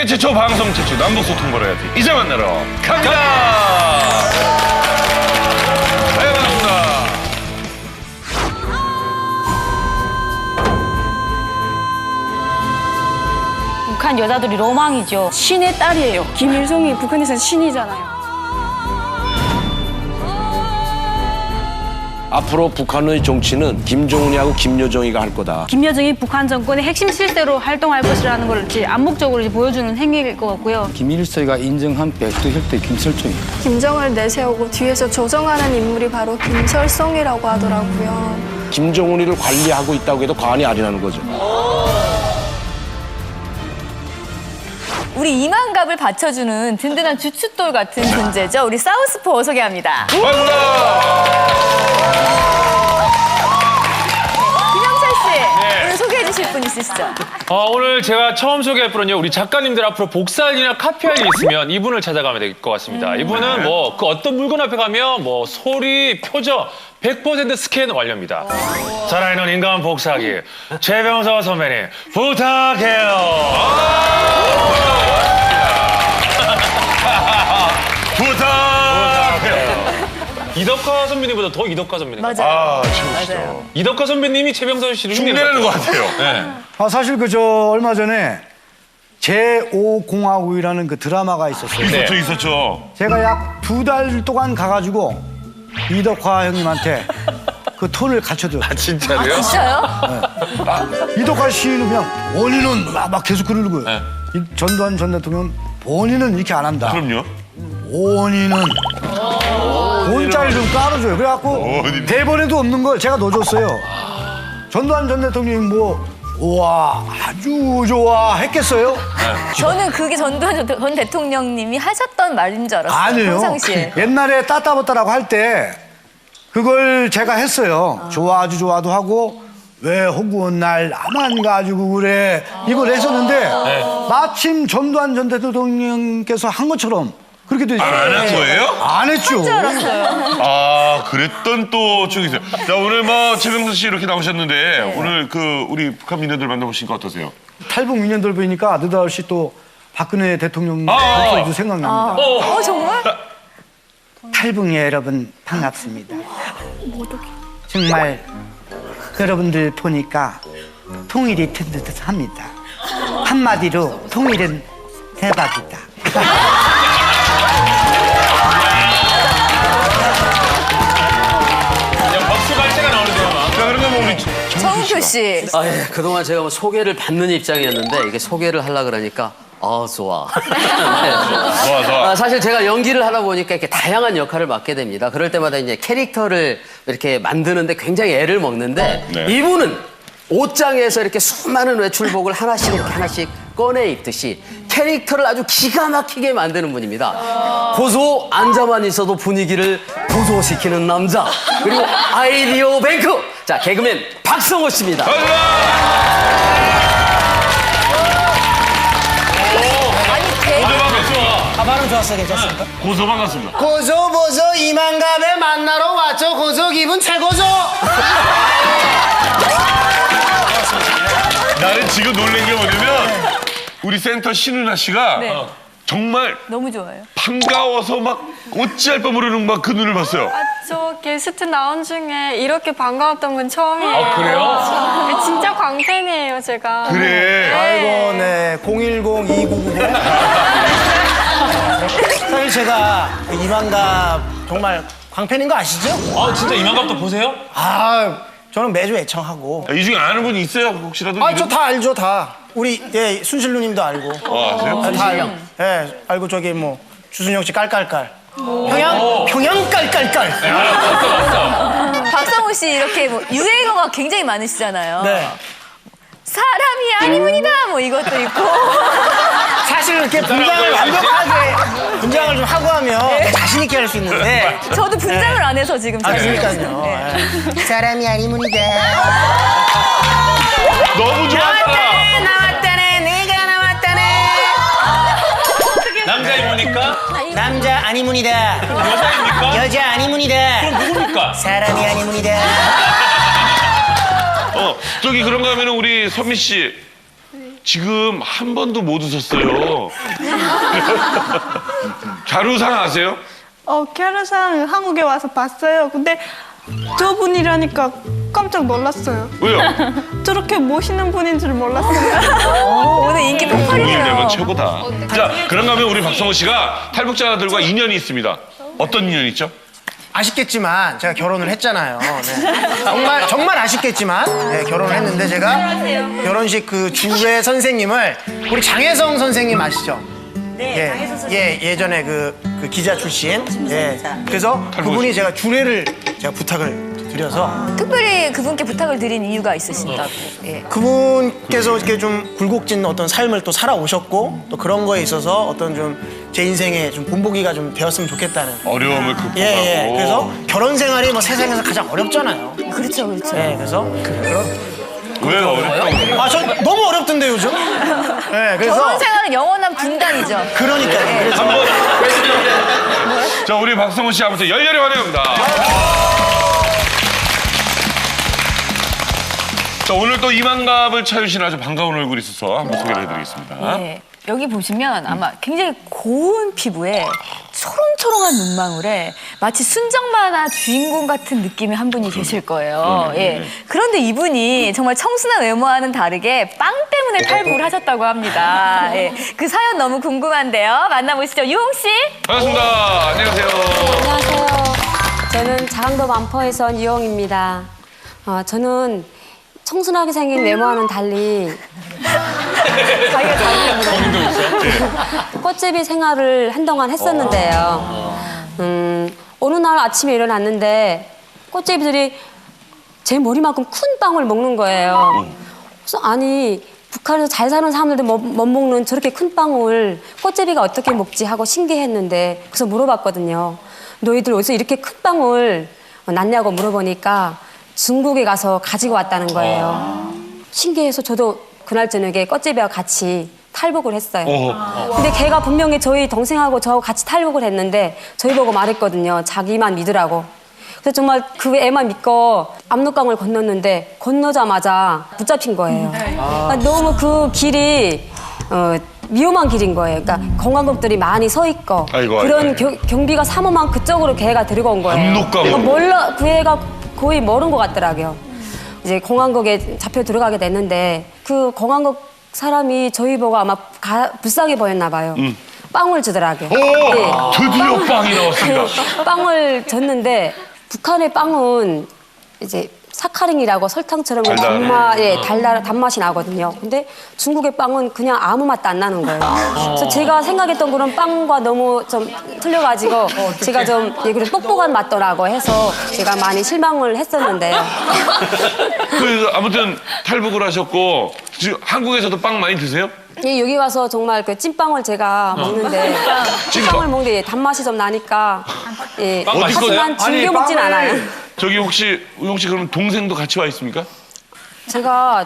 세계 최초, 방송 최초, 남북 소통 버라이어티. 이제 만나러 갑니다. 네, 반갑습니다. 북한 여자들이 로망이죠. 신의 딸이에요. 김일성이 북한에서는 신이잖아요. 앞으로 북한의 정치는 김정은이하고 김여정이가 할 거다. 김여정이 북한 정권의 핵심 실세로 활동할 것이라는 걸 암묵적으로 보여주는 행위일 것 같고요. 김일성이가 인정한 백두혈대 김설종입니다. 김정을 내세우고 뒤에서 조정하는 인물이 바로 김설성이라고 하더라고요. 김정은이를 관리하고 있다고 해도 과언이 아니라는 거죠. 우리 이만갑을 받쳐주는 든든한 주춧돌 같은 존재죠. 우리 사우스포 소개합니다. 반갑습니다. 김영철 씨, 오늘 소개해 주실 분 있으시죠? 오늘 제가 처음 소개할 분은요, 우리 작가님들 앞으로 복사할 일이나 카피할 일이 있으면 이분을 찾아가면 될 것 같습니다. 이분은 뭐 그 어떤 물건 앞에 가면 뭐 소리, 표정 100% 스캔 완료입니다. 살아있는 인간 복사기 최병서 선배님 부탁해요. 부탁해요. 이덕화 선배님보다 더 이덕화 선배님. 맞아요. 아, 최고시죠. 이덕화 선배님이 최병서 씨를 흉내내는 것 같아요. 네. 사실 얼마 전에 제5공화국이라는 그 드라마가 있었어요. 있었죠, 있었죠. 제가 약 2달 동안 가가지고 이덕화 형님한테 그 톤을 갖춰드렸어요. 진짜로요? 진짜요? 이덕화 씨는 그냥 본인은 막 계속 그러는 거예요. 네. 이 전두환 전 대통령 본인은 이렇게 안 한다. 그럼요. 본인은 본자를 좀 깔아줘요. 그래갖고 본인. 대본에도 없는 걸 제가 넣어줬어요. 전두환 전 대통령이 뭐 우와 아주 좋아 했겠어요? 저는 그게 전두환 전 대통령님이 하셨던 말인 줄 알았어요. 아니에요. 평상시에. 옛날에 따따붙다라고 할 때 그걸 제가 했어요. 좋아 아주 좋아도 하고 왜 허구한 날 나만 가지고 그래 이걸 했었는데 마침 전두환 전 대통령께서 한 것처럼 그렇게 돼 있어요. 안 한 거예요? 안 했죠. 아, 그랬던 또 쪽이 있어요. 자, 오늘 뭐 최병서 씨 이렇게 나오셨는데 오늘 그 우리 북한 민원들 만나보시니까 어떠세요? 탈북 민년들 보니까 느닷없이 또 박근혜 대통령 아. 목소리도 생각납니다. 정말? 탈북 여러분 반갑습니다. 정말 여러분들 보니까 통일이 된 듯합니다. 한마디로 통일은 대박이다. 박수 갈채가 나오는데요, 막. 자, 그러면 뭐 우리 정은표 씨. 아, 예. 그동안 제가 뭐 소개를 받는 입장이었는데 이게 소개를 하려고 그러니까 좋아. 네. 좋아. 사실 제가 연기를 하다 보니까 이렇게 다양한 역할을 맡게 됩니다. 그럴 때마다 이제 캐릭터를 이렇게 만드는데 굉장히 애를 먹는데 네. 이분은 옷장에서 이렇게 수많은 외출복을 하나씩 이렇게 하나씩 꺼내 입듯이 캐릭터를 아주 기가 막히게 만드는 분입니다. 고소 앉아만 있어도 분위기를 고소시키는 남자 그리고 아이디어 뱅크 자 개그맨 박성호 씨입니다. 발음 좋았어, 괜찮습니까? 고소 반갑습니다. 고소 보소 이만갑에 만나러 왔죠. 고소 기분 최고죠. 나는 지금 놀란 게 뭐냐면 우리 센터 신은아 씨가 정말 너무 좋아요. 반가워서 막 어찌할 바 모르는 막 그 눈을 봤어요. 저 게스트 나온 중에 이렇게 반가웠던 분 처음이에요. 그래요? 진짜 광팬이에요, 제가. 그래. 아이고, 네. 010-2990. 사실 제가 이만갑 정말 광팬인 거 아시죠? 진짜 이만갑도 보세요? 저는 매주 애청하고. 이 중에 아는 분이 있어요? 혹시라도? 저 다 알죠, 다. 우리, 순실 누님도 알고. 아세요? 다 알고. 알고 저기 뭐, 주순영 씨 깔깔깔. 평양 깔깔깔. 박성호 씨 이렇게 뭐 유행어가 굉장히 많으시잖아요. 네. 사람이 아니문이다 뭐 이것도 있고. 사실 이렇게 분장을 완벽하게 분장을 좀 하고 하면 자신 있게 할 수 있는데. 저도 분장을 안 해서 지금 자신 없어요. 그러니까요. 사람이 아니문이다. 너무 좋았다. 나왔다네, 내가 나왔다네. 남자입니까? 남자 아니문이다. 여자입니까? 여자 아니문이다. 그럼 누굽니까? 사람이 아니문이다. 저기 그런가 하면 우리 선미 씨 지금 한 번도 못 웃었어요. 갸루상 아세요? 갸루상 한국에 와서 봤어요. 근데 저분이라니까 깜짝 놀랐어요. 왜요? 저렇게 멋있는 분인 줄 몰랐어요. 오늘 인기 공일 폭발이에요. 되면 최고다. 자, 그런가 하면 우리 박성호 씨가 탈북자들과 인연이 있습니다. 어떤 인연이 있죠? 아쉽겠지만 제가 결혼을 했잖아요. 네. 정말 아쉽겠지만 네, 결혼을 했는데 제가 결혼식 그 주례 선생님을 우리 장혜성 선생님 아시죠? 네, 장혜성 선생님. 예전에 그 기자 출신. 예. 그래서 그분이 제가 주례를 제가 부탁을 드려서 특별히 그분께 부탁을 드린 이유가 있으신다고. 예. 그분께서 이렇게 좀 굴곡진 어떤 삶을 또 살아오셨고 또 그런 거에 있어서 어떤 좀 제 인생에 좀 본보기가 좀 되었으면 좋겠다는. 어려움을 극복하고. 예. 그래서 결혼 생활이 뭐 세상에서 가장 어렵잖아요. 그렇죠, 그렇죠. 네, 그래서 왜 어렵다고? 저 너무 어렵던데 요즘. 네, 그래서 결혼 생활은 영원한 분단이죠. 그러니까요. 그래서 한번 자, 우리 박성호 씨 아무튼 열렬히 환영합니다. 자, 오늘 또 이만갑을 차유신 아주 반가운 얼굴이 있어서 한번 소개를 해드리겠습니다. 네. 여기 보시면 아마 굉장히 고운 피부에 초롱초롱한 눈망울에 마치 순정 만화 주인공 같은 느낌의 한 분이 계실 거예요. 예. 그런데 이분이 정말 청순한 외모와는 다르게 빵 때문에 탈북을 하셨다고 합니다. 예. 그 사연 너무 궁금한데요. 만나보시죠. 유홍 씨. 반갑습니다. 안녕하세요. 안녕하세요. 저는 장안도 만포에서 온 유영입니다. 저는 청순하게 생긴 외모와는 달리 자기가 꽃제비 생활을 한동안 했었는데요. 어느 날 아침에 일어났는데 꽃제비들이 제 머리만큼 큰 빵을 먹는 거예요. 그래서 아니 북한에서 잘 사는 사람들도 못 먹는 저렇게 큰 빵을 꽃제비가 어떻게 먹지 하고 신기했는데 그래서 물어봤거든요. 너희들 어디서 이렇게 큰 빵을 났냐고 물어보니까 중국에 가서 가지고 왔다는 거예요. 신기해서 저도 그날 저녁에 꽃제비와 같이 탈북을 했어요. 근데 걔가 분명히 저희 동생하고 저하고 같이 탈북을 했는데 저희 보고 말했거든요. 자기만 믿으라고. 그래서 정말 그 애만 믿고 압록강을 건넜는데 건너자마자 붙잡힌 거예요. 그러니까 너무 그 길이 위험한 길인 거예요. 그러니까 관광객들이 많이 서 있고 그런 경비가 삼엄한 그쪽으로 걔가 데리고 온 거예요. 압록강으로. 몰라 그 애가 거의 모른 것 같더라고요. 이제 공항국에 잡혀 들어가게 됐는데 그 공항국 사람이 저희 보고 아마 불쌍해 보였나 봐요. 빵을 주더라고요. 오! 드디어 빵이 나왔습니다. 빵을 줬는데 북한의 빵은 이제 사카린이라고 설탕처럼 단맛이 나거든요. 근데 중국의 빵은 그냥 아무 맛도 안 나는 거예요. 그래서 제가 생각했던 그런 빵과 너무 좀 틀려가지고 제가 좀 그래도 똑똑한 맛더라고 해서 제가 많이 실망을 했었는데요. 아무튼 탈북을 하셨고 지금 한국에서도 빵 많이 드세요? 예, 여기 와서 정말 그 찐빵을 제가 먹는데 찐빵을 먹는데 단맛이 좀 나니까 예, 하지만 즐겨 먹진 않아요. 저기 혹시 그럼 동생도 같이 와 있습니까? 제가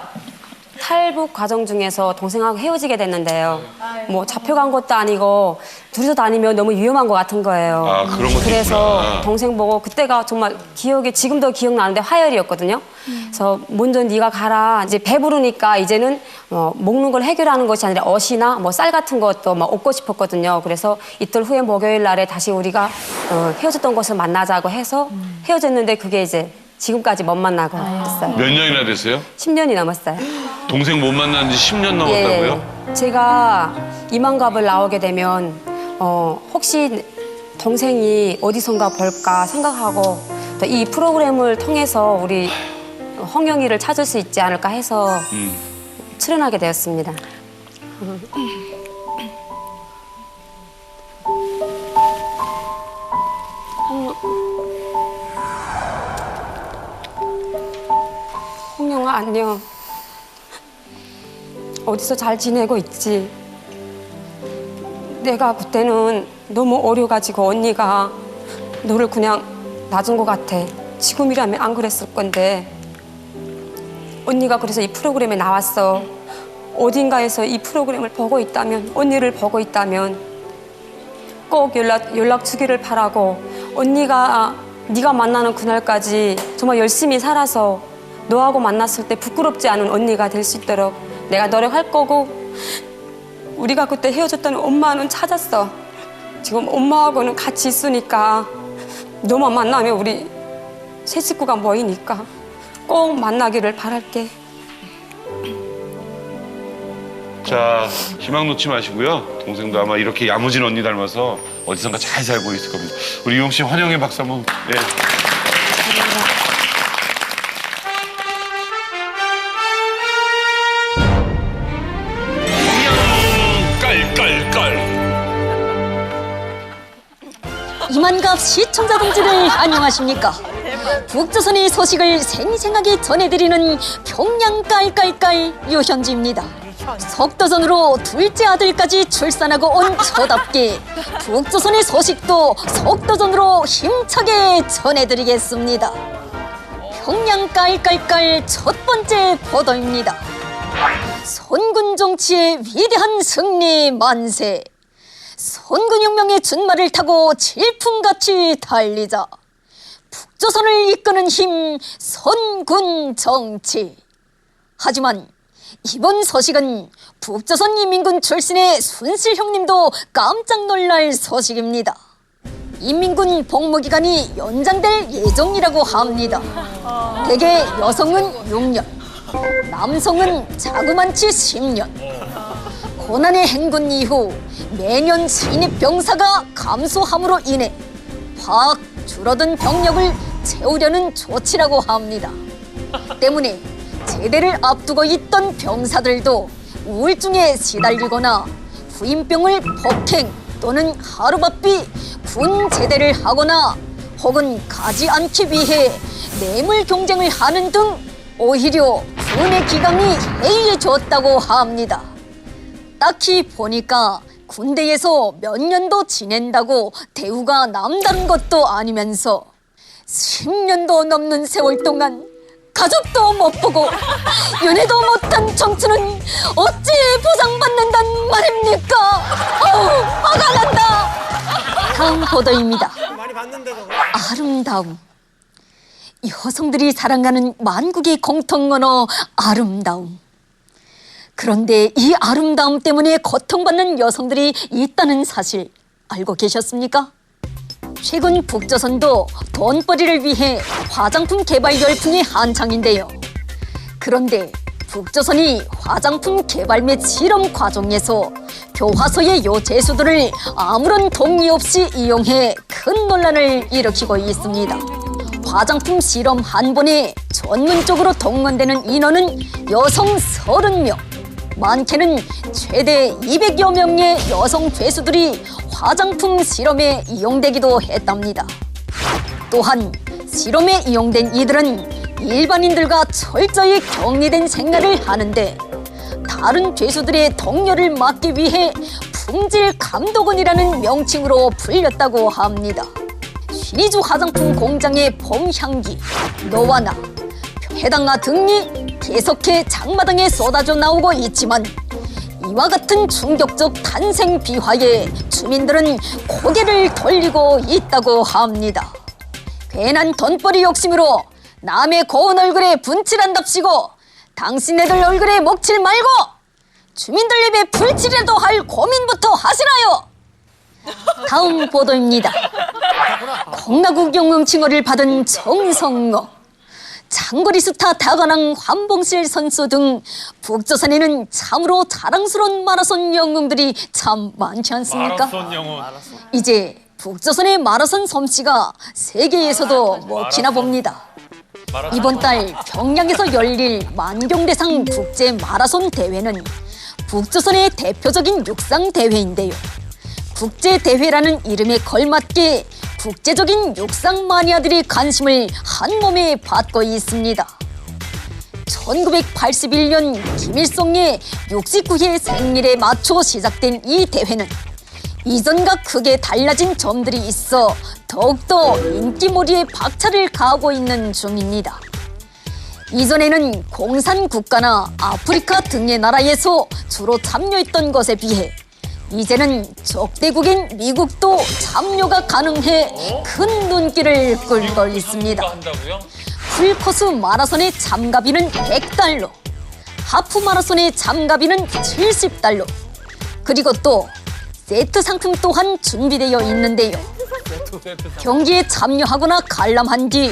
탈북 과정 중에서 동생하고 헤어지게 됐는데요. 뭐 잡혀간 것도 아니고 둘이서 다니면 너무 위험한 것 같은 거예요. 아, 그런 것도 그래서 있구나. 동생 보고 그때가 정말 지금도 기억나는데 화요일이었거든요. 그래서 먼저 네가 가라. 이제 배부르니까 이제는 먹는 걸 해결하는 것이 아니라 옷이나 뭐 쌀 같은 것도 막 얻고 싶었거든요. 그래서 이틀 후에 목요일 날에 다시 우리가 헤어졌던 곳을 만나자고 해서 헤어졌는데 그게 이제 지금까지 못 만나고 있어요. 몇 년이나 됐어요? 10년이 넘었어요. 동생 못 만난 지 10년 넘었다고요? 예, 제가 이만갑을 나오게 되면 혹시 동생이 어디선가 볼까 생각하고 또 이 프로그램을 통해서 우리 홍영이를 찾을 수 있지 않을까 해서 출연하게 되었습니다. 홍영아 안녕. 어디서 잘 지내고 있지? 내가 그때는 너무 어려가지고 언니가 너를 그냥 놔준 것 같아. 지금이라면 안 그랬을 건데 언니가 그래서 이 프로그램에 나왔어. 어딘가에서 이 프로그램을 보고 있다면 언니를 보고 있다면 꼭 연락 주기를 바라고 언니가 네가 만나는 그날까지 정말 열심히 살아서 너하고 만났을 때 부끄럽지 않은 언니가 될 수 있도록 내가 노력할 거고 우리가 그때 헤어졌던 엄마는 찾았어. 지금 엄마하고는 같이 있으니까 너만 만나면 우리 세 식구가 모이니까 꼭 만나기를 바랄게. 자, 희망 놓지 마시고요. 동생도 아마 이렇게 야무진 언니 닮아서 어디선가 잘 살고 있을 겁니다. 우리 유영 씨 환영의 박수 한번. 네. 깔깔깔. 이만갑 시청자 동지들 안녕하십니까? 북조선의 소식을 생생하게 전해드리는 평양 깔깔깔 유현지입니다. 석도전으로 둘째 아들까지 출산하고 온 저답게 북조선의 소식도 석도전으로 힘차게 전해드리겠습니다. 평양 깔깔깔 첫 번째 보도입니다. 선군 정치의 위대한 승리 만세. 선군혁명의 준말을 타고 질풍같이 달리자. 북조선을 이끄는 힘 선군 정치. 하지만 이번 소식은 북조선 인민군 출신의 순실 형님도 깜짝 놀랄 소식입니다. 인민군 복무기간이 연장될 예정이라고 합니다. 대개 여성은 6년, 남성은 자그만치 10년. 고난의 행군 이후 매년 신입 병사가 감소함으로 인해 확 줄어든 병력을 채우려는 조치라고 합니다. 때문에 제대를 앞두고 있던 병사들도 우울증에 시달리거나 후임병을 폭행 또는 하루바삐 군 제대를 하거나 혹은 가지 않기 위해 뇌물 경쟁을 하는 등 오히려 군의 기강이 해이해졌다고 합니다. 딱히 보니까 군대에서 몇 년도 지낸다고 대우가 남다른 것도 아니면서 10년도 넘는 세월 동안 가족도 못 보고 연애도 못한 청춘은 어찌 보상받는단 말입니까? 어우, 화가 난다. 다음 보도입니다. 아름다움. 여성들이 사랑하는 만국의 공통 언어 아름다움. 그런데 이 아름다움 때문에 고통받는 여성들이 있다는 사실 알고 계셨습니까? 최근 북조선도 돈벌이를 위해 화장품 개발 열풍이 한창인데요. 그런데 북조선이 화장품 개발 및 실험 과정에서 교과서의 요재수들을 아무런 동의 없이 이용해 큰 논란을 일으키고 있습니다. 화장품 실험 한 번에 전문적으로 동원되는 인원은 여성 30명. 많게는 최대 200여 명의 여성 죄수들이 화장품 실험에 이용되기도 했답니다. 또한 실험에 이용된 이들은 일반인들과 철저히 격리된 생활을 하는데 다른 죄수들의 동료를 막기 위해 품질 감독원이라는 명칭으로 불렸다고 합니다. 신의주 화장품 공장의 봄향기, 너와 나, 해당화 등이 계속해 장마당에 쏟아져 나오고 있지만 이와 같은 충격적 탄생 비화에 주민들은 고개를 돌리고 있다고 합니다. 괜한 돈벌이 욕심으로 남의 고운 얼굴에 분칠한답시고 당신네들 얼굴에 먹칠 말고 주민들 입에 불칠이라도 할 고민부터 하시라요. 다음 보도입니다. 공화국 영웅 칭호를 받은 정성호, 장거리 스타 다관왕 환봉실 선수 등 북조선에는 참으로 자랑스러운 마라손 영웅들이 참 많지 않습니까? 마라손 영웅. 이제 북조선의 마라손 솜씨가 세계에서도 먹히나 봅니다. 이번 달 평양에서 열릴 만경대상 국제 마라손 대회는 북조선의 대표적인 육상 대회인데요. 국제 대회라는 이름에 걸맞게 국제적인 육상 마니아들의 관심을 한 몸에 받고 있습니다. 1981년 김일성의 69회 생일에 맞춰 시작된 이 대회는 이전과 크게 달라진 점들이 있어 더욱더 인기몰이에 박차를 가하고 있는 중입니다. 이전에는 공산국가나 아프리카 등의 나라에서 주로 참여했던 것에 비해 이제는 적대국인 미국도 참여가 가능해 큰 눈길을 끌고 있습니다. 풀코스 마라손의 참가비는 $100. 하프 마라톤의 참가비는 70달러. 그리고 또 세트 상품 또한 준비되어 있는데요. 경기에 참여하거나 관람한 뒤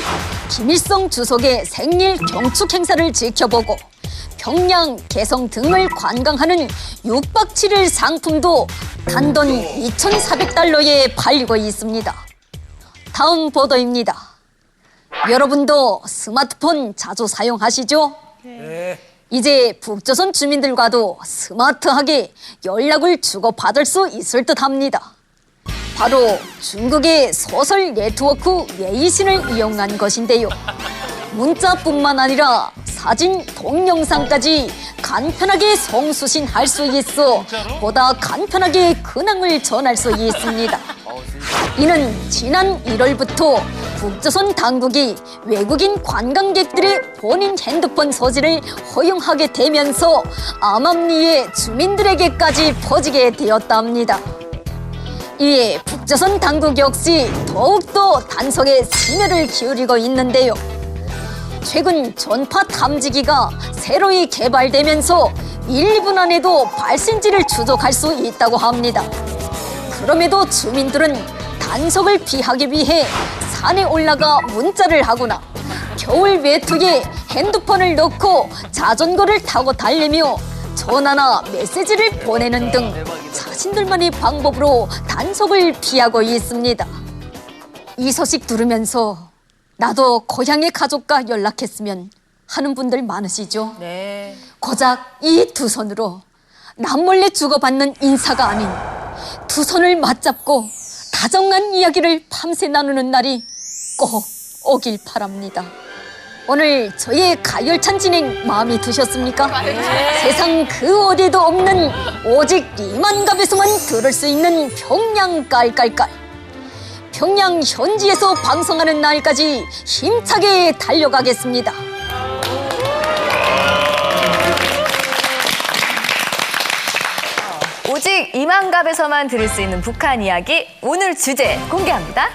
김일성 주석의 생일 경축 행사를 지켜보고 평양, 개성 등을 관광하는 6박 7일 상품도 단돈 2,400달러에 팔리고 있습니다. 다음 보도입니다. 여러분도 스마트폰 자주 사용하시죠? 네. 이제 북조선 주민들과도 스마트하게 연락을 주고받을 수 있을 듯합니다. 바로 중국의 소설 네트워크 웨이신을 이용한 것인데요. 문자뿐만 아니라 사진, 동영상까지 간편하게 송수신할 수 있어 보다 간편하게 근황을 전할 수 있습니다. 이는 지난 1월부터 북조선 당국이 외국인 관광객들의 본인 핸드폰 소지를 허용하게 되면서 암암리의 주민들에게까지 퍼지게 되었답니다. 이에 북조선 당국 역시 더욱더 단속에 심혈을 기울이고 있는데요. 최근 전파 탐지기가 새로이 개발되면서 1, 2분 안에도 발신지를 추적할 수 있다고 합니다. 그럼에도 주민들은 단속을 피하기 위해 산에 올라가 문자를 하거나 겨울 외투에 핸드폰을 넣고 자전거를 타고 달리며 전화나 메시지를 보내는 등 자신들만의 방법으로 단속을 피하고 있습니다. 이 소식 들으면서 나도 고향의 가족과 연락했으면 하는 분들 많으시죠? 네. 고작 이 두 손으로 남몰래 주고받는 인사가 아닌 두 손을 맞잡고 다정한 이야기를 밤새 나누는 날이 꼭 오길 바랍니다. 오늘 저의 가열찬 진행 마음에 드셨습니까? 세상 그 어디도 없는 오직 리만갑에서만 들을 수 있는 평양 깔깔깔. 평양 현지에서 방송하는 날까지 힘차게 달려가겠습니다. 오직 이만갑에서만 들을 수 있는 북한 이야기, 오늘 주제 공개합니다.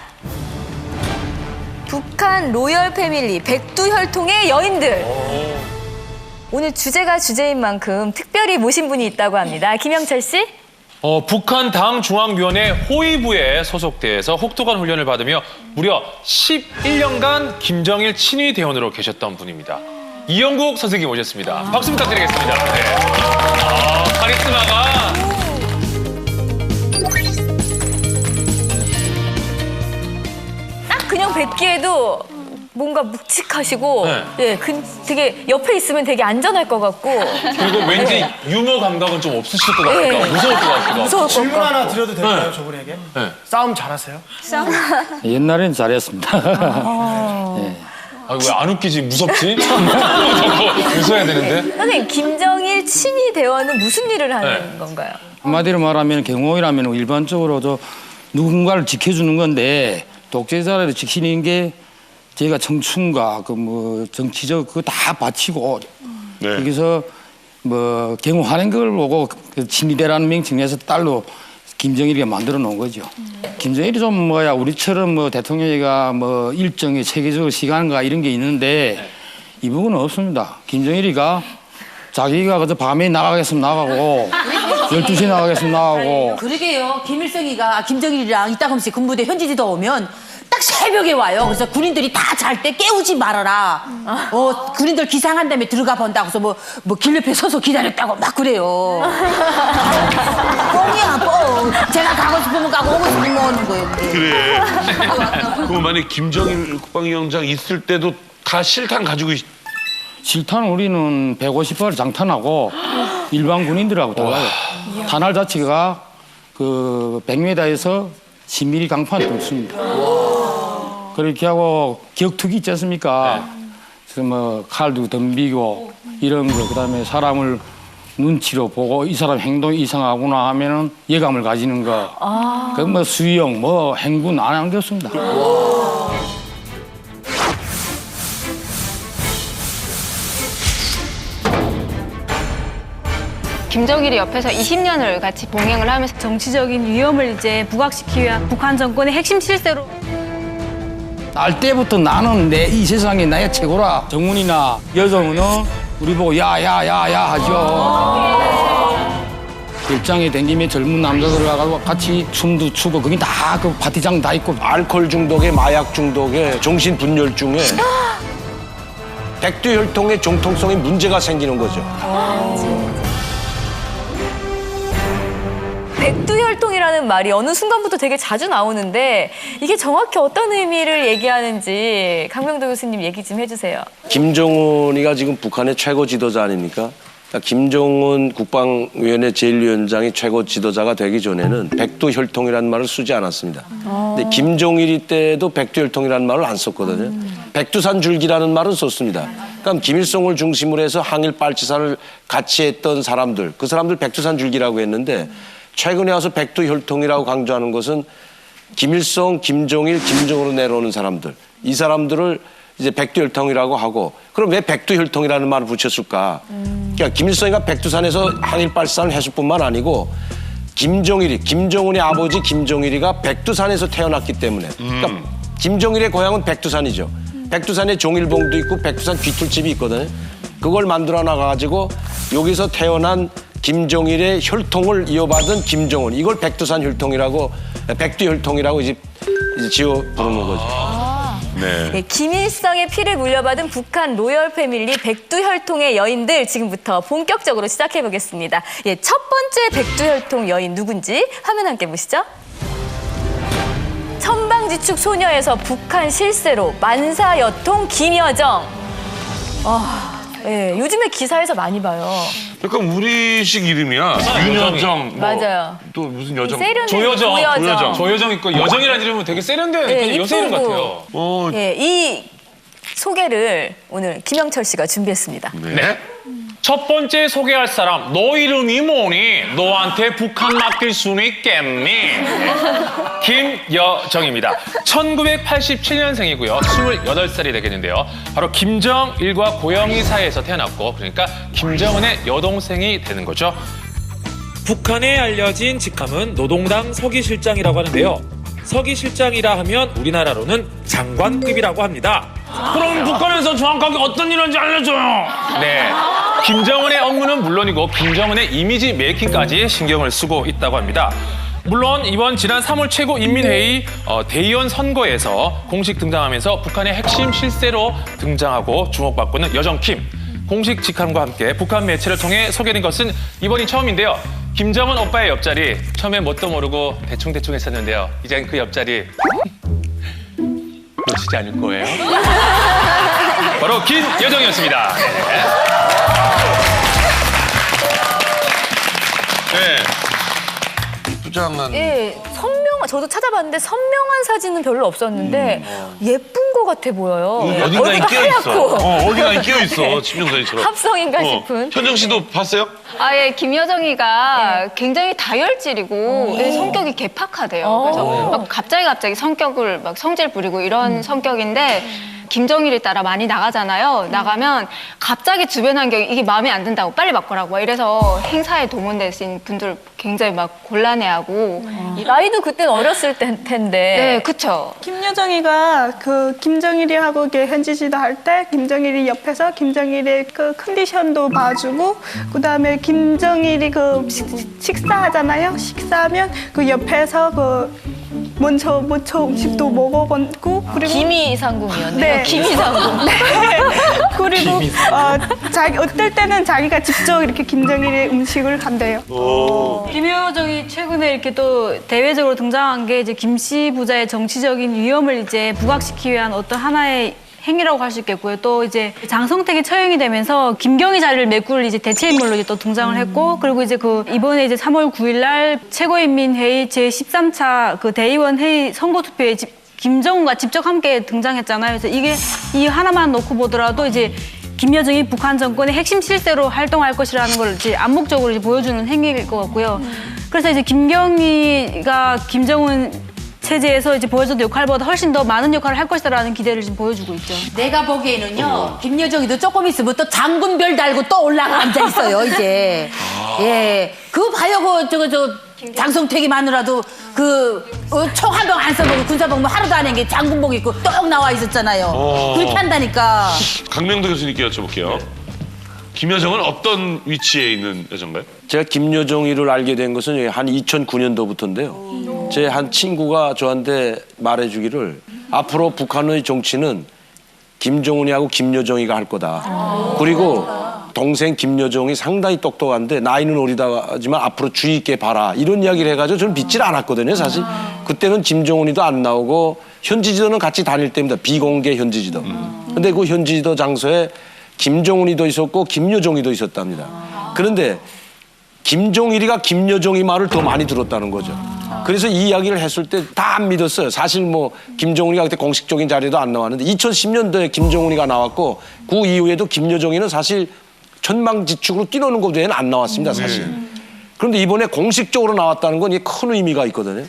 북한 로열 패밀리 백두혈통의 여인들. 오늘 주제가 주제인 만큼 특별히 모신 분이 있다고 합니다. 김영철 씨. 북한 당중앙위원회 호위부에 소속돼서 혹독한 훈련을 받으며 무려 11년간 김정일 친위 대원으로 계셨던 분입니다. 이영국 선생님 오셨습니다. 박수 부탁드리겠습니다. 네. 카리스마가 딱 그냥 뵙기에도 뭔가 묵직하시고 네. 예, 되게 옆에 있으면 되게 안전할 것 같고 그리고 왠지 유머 감각은 좀 없으실 것 같기도 하고 무서울 것 같기도 하고. 무서울 것 질문 같고. 하나 드려도 될까요, 네. 저분에게? 네. 싸움 잘하세요? 옛날엔 잘했습니다. 왜 안 웃기지? 무섭지? 웃어야 되는데. 선생님, 김정일 친위 대원은 무슨 일을 하는 건가요? 한마디로 말하면 경호이라면 일반적으로 누군가를 지켜주는 건데 독재자를 지키는 게 저희가 청춘과 정치적 그거 다 바치고 거기서 경호하는 걸 보고 친위대라는 명칭에서 딸로 김정일이가 만들어 놓은 거죠. 김정일이 좀 우리처럼 대통령이가 일정의 체계적으로 시간과 이런 게 있는데 이분은 없습니다. 김정일이가 자기가 그저 밤에 나가겠으면 나가고 12시에 나가겠으면 나가고. 그러게요. 김일성이가 김정일이랑 이따금씩 군부대 현지지도 오면 딱 새벽에 와요. 그래서 군인들이 다 잘 때 깨우지 말아라. 군인들 기상한 다음에 들어가 본다고 해서 길 옆에 서서 기다렸다고 막 그래요. 뻥이야, 뻥. 제가 가고 싶으면 가고 오고 싶으면 오는 거예요. 그래. 그럼 만약에 김정일 국방위원장 있을 때도 다 실탄 가지고 실탄은 우리는 150발 장탄하고 일반 군인들하고 달라요. 탄알 자체가 100m에서 10mm 강판 뚫습니다. 그렇게 하고 격투기 있지 않습니까? 그래서 칼도 덤비고 이런 거, 그다음에 사람을 눈치로 보고 이 사람 행동이 이상하구나 하면은 예감을 가지는 거. 그 수영, 행군 안 안겼습니다. 김정일이 옆에서 20년을 같이 봉행을 하면서 정치적인 위험을 이제 부각시키기 위한 북한 정권의 핵심 실세로 날 때부터 나는 이 세상에 나의 최고라. 정문이나 여정은 우리 보고 야야야야 하죠. 일장에 댕기면 젊은 남자들 와가지고 같이 춤도 추고 거기 다 그 파티장 다 있고. 알코올 중독에 마약 중독에 정신 분열증에 백두혈통의 정통성에 문제가 생기는 거죠. 백두혈통이라는 말이 어느 순간부터 되게 자주 나오는데 이게 정확히 어떤 의미를 얘기하는지 강명도 교수님 얘기 좀 해주세요. 김정은이가 지금 북한의 최고 지도자 아닙니까? 그러니까 김정은 국방위원회 제1위원장이 최고 지도자가 되기 전에는 백두혈통이라는 말을 쓰지 않았습니다. 근데 김정일이 때도 백두혈통이라는 말을 안 썼거든요. 백두산 줄기라는 말은 썼습니다. 그러니까 김일성을 중심으로 해서 항일 빨치산을 같이 했던 사람들, 그 사람들 백두산 줄기라고 했는데 최근에 와서 백두혈통이라고 강조하는 것은 김일성, 김정일, 김정으로 내려오는 사람들, 이 사람들을 이제 백두혈통이라고 하고, 그럼 왜 백두혈통이라는 말을 붙였을까? 그러니까 김일성이가 백두산에서 항일 빨치산을 했을 뿐만 아니고 김정은의 아버지 김정일이가 백두산에서 태어났기 때문에, 그러니까 김정일의 고향은 백두산이죠. 백두산에 종일봉도 있고 백두산 귀술집이 있거든요. 그걸 만들어 나가가지고 여기서 태어난 김정일의 혈통을 이어받은 김정은, 이걸 백두산 혈통이라고, 백두혈통이라고 이제 지어 부르는 거죠. 네, 김일성의 피를 물려받은 북한 로열 패밀리 백두혈통의 여인들 지금부터 본격적으로 시작해 보겠습니다. 예, 첫 번째 백두혈통 여인 누군지 화면 함께 보시죠. 천방지축 소녀에서 북한 실세로 만사여통 김여정. 예, 요즘에 기사에서 많이 봐요. 약간 우리식 이름이야. 윤여정. 뭐, 맞아요. 또 무슨 여정? 세련된 조여정. 조여정 있고 여정이라는 이름은 되게 세련된 네, 여자 이름 같아요. 예, 이 소개를 오늘 김영철 씨가 준비했습니다. 네. 첫 번째 소개할 사람, 너 이름이 뭐니? 너한테 북한 맡길 수는 있겠니? 김여정입니다. 1987년생이고요. 28살이 되겠는데요. 바로 김정일과 고영희 사이에서 태어났고, 그러니까 김정은의 여동생이 되는 거죠. 북한에 알려진 직함은 노동당 서기실장이라고 하는데요. 서기실장이라 하면 우리나라로는 장관급이라고 합니다. 그럼 북한에서 정확하게 어떤 일인지 알려줘요. 네. 김정은의 업무는 물론이고 김정은의 이미지 메이킹까지 신경을 쓰고 있다고 합니다. 물론 이번 지난 3월 최고인민회의 대의원 선거에서 공식 등장하면서 북한의 핵심 실세로 등장하고 주목받고 있는 여정킴. 공식 직함과 함께 북한 매체를 통해 소개된 것은 이번이 처음인데요. 김정은 오빠의 옆자리 처음에 뭣도 모르고 대충대충 했었는데요. 이젠 그 옆자리 놓치지 않을 거예요. 바로 김여정이었습니다. 네. 부장한. 예, 저도 찾아봤는데 선명한 사진은 별로 없었는데 예쁜 것 같아 보여요. 어딘가에 얼굴도 끼어있어. 하얗고. 어딘가에 끼어있어. 치명사진처럼. 합성인가 싶은. 현정 씨도 봤어요? 아, 예, 김여정이가 굉장히 다혈질이고 예, 성격이 개팍하대요. 그래서 막 갑자기 성격을 막 성질 부리고 이런 성격인데 김정일이 따라 많이 나가잖아요. 나가면 갑자기 주변 환경이 이게 마음에 안 든다고 빨리 바꾸라고 이래서 행사에 동원되신 분들 굉장히 막 곤란해하고 나이도 그땐 어렸을 텐데. 네, 그쵸. 김여정이가 그 김정일이하고 현지 지도할 때 김정일이 옆에서 김정일의 그 컨디션도 봐주고 그다음에 김정일이 그 식사하잖아요. 식사하면 그 옆에서 그 먼저 음식도 먹어보고 그리고 김이상궁이었네요. 네. 김이상궁. 네. 그리고 어떨 때는 자기가 직접 이렇게 김정일의 음식을 한대요. 김여정이 최근에 이렇게 또 대외적으로 등장한 게 이제 김씨 부자의 정치적인 위험을 이제 부각시키기 위한 어떤 하나의 행위라고 할 수 있겠고요. 또 이제 장성택이 처형이 되면서 김경희 자리를 메꿀 이제 대체 인물로 이제 또 등장을 했고, 그리고 이제 그 이번에 이제 3월 9일 날 최고인민회의 제13차 그 대의원 회의 선거투표에 김정은과 직접 함께 등장했잖아요. 그래서 이게 이 하나만 놓고 보더라도 이제 김여정이 북한 정권의 핵심 실세로 활동할 것이라는 걸 이제 암묵적으로 이제 보여주는 행위일 것 같고요. 그래서 이제 김경희가 김정은 체제에서 이제 보여줬던 역할보다 훨씬 더 많은 역할을 할 것이다라는 기대를 지금 보여주고 있죠. 내가 보기에는요, 김여정이도 조금 있으면 또 장군별 달고 또 올라가 앉아 있어요, 이제. 예. 그거 봐요, 장성택이 마누라도 총 한 병 안 써보고 군사복무 하루도 안 한 게 장군복 입고 똑 나와 있었잖아요. 그렇게 한다니까. 강명도 교수님께 여쭤볼게요. 김여정은 어떤 위치에 있는 여자인가요? 제가 김여정이를 알게 된 것은 한 2009년도부터인데요. 제 한 친구가 저한테 말해주기를 앞으로 북한의 정치는 김정은이하고 김여정이가 할 거다. 그리고 동생 김여정이 상당히 똑똑한데 나이는 어리다지만 앞으로 주의 있게 봐라. 이런 이야기를 해가지고 저는 믿질 않았거든요, 사실. 그때는 김정은이도 안 나오고 현지지도는 같이 다닐 때입니다. 비공개 현지지도. 근데 그 현지지도 장소에 김정은이도 있었고 김여정이도 있었답니다. 그런데 김종일이가 김여정이 말을 더 많이 들었다는 거죠. 그래서 이 이야기를 했을 때 다 안 믿었어요. 사실 뭐 김정은이가 그때 공식적인 자리에도 안 나왔는데 2010년도에 김정은이가 나왔고 그 이후에도 김여정이는 사실 천방지축으로 뛰노는 것 외에는 안 나왔습니다, 사실. 그런데 이번에 공식적으로 나왔다는 건 이게 큰 의미가 있거든요.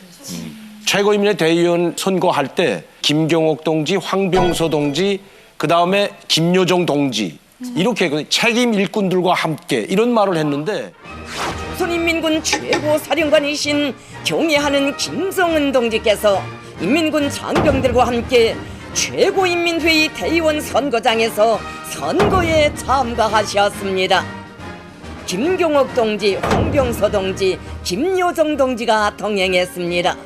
최고인민의 대의원 선거할 때 김경옥 동지, 황병서 동지, 그다음에 김여정 동지 이렇게 책임 일꾼들과 함께 이런 말을 했는데 조선인민군 최고 사령관이신 경애하는 김정은 동지께서 인민군 장병들과 함께 최고인민회의 대의원 선거장에서 선거에 참가하셨습니다. 김경옥 동지, 황병서 동지, 김여정 동지가 동행했습니다.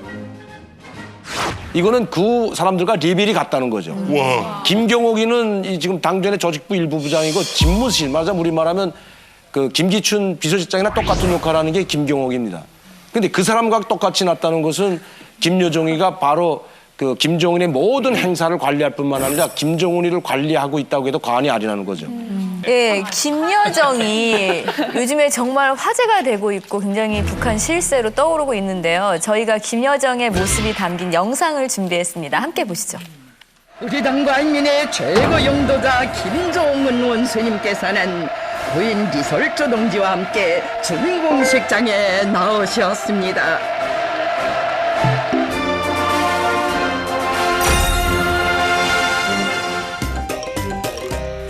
이거는 그 사람들과 레벨이 같다는 거죠. 와. 김경옥이는 지금 당전의 조직부 일부 부장이고 집무실, 말하자면 우리 말하면 그 김기춘 비서실장이나 똑같은 역할을 하는 게 김경옥입니다. 근데 그 사람과 똑같이 났다는 것은 김여정이가 바로 그 김정은의 모든 행사를 관리할 뿐만 아니라 김정은이를 관리하고 있다고 해도 과언이 아니라는 거죠. 예, 김여정이 요즘에 정말 화제가 되고 있고 굉장히 북한 실세로 떠오르고 있는데요. 저희가 김여정의 모습이 담긴 영상을 준비했습니다. 함께 보시죠. 우리 당과 인민의 최고 영도자 김정은 원수님께서는 부인 리설주 동지와 함께 준공식장에 나오셨습니다.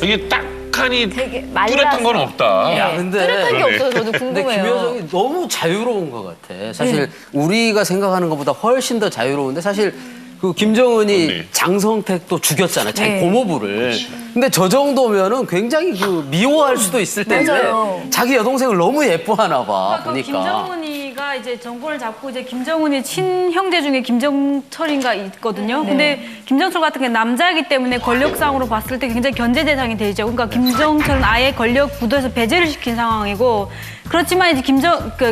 이게 딱하니 되게 뚜렷한 건 없다. 야, 근데 뚜렷한 게 없어서 저도 근데 궁금해요. 김여정이 너무 자유로운 것 같아. 사실 우리가 생각하는 것보다 훨씬 더 자유로운데 사실 그 김정은이 장성택도 죽였잖아. 자기 네. 고모부를. 근데 저 정도면은 굉장히 그 미워할 수도 있을 텐데 맞아요. 자기 여동생을 너무 예뻐하나 봐. 그 보니까. 김정은이가 이제 정권을 잡고 이제 김정은이 친형제 중에 김정철인가 있거든요. 근데 김정철 같은 게 남자이기 때문에 권력상으로 봤을 때 굉장히 견제 대상이 되죠. 그러니까 김정철은 아예 권력 구도에서 배제를 시킨 상황이고 그렇지만 이제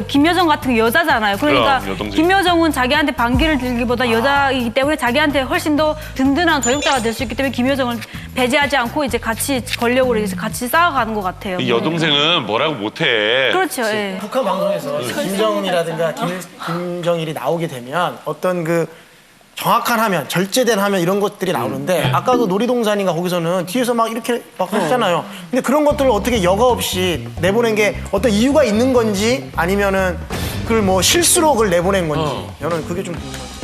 김여정 같은 게 여자잖아요. 그러니까 그럼, 여동생. 김여정은 자기한테 반기를 들기보다 여자이기 때문에 자기한테 훨씬 더 든든한 저격자가 될 수 있기 때문에 김여정을 배제하지 않고 이제 같이 권력으로 이제 같이 쌓아가는 것 같아요. 이 여동생은 뭐라고 못해. 그렇죠. 예. 북한 방송에서 김정은이라든가 김정일이 나오게 되면 어떤 그 정확한 화면, 절제된 화면 이런 것들이 나오는데 아까 그 놀이동산인가 거기서는 뒤에서 막 이렇게 막 했잖아요. 근데 그런 것들을 어떻게 여과 없이 내보낸 게 어떤 이유가 있는 건지 아니면은 그걸 뭐 실수로 그걸 내보낸 건지 저는 그게 좀 궁금해요.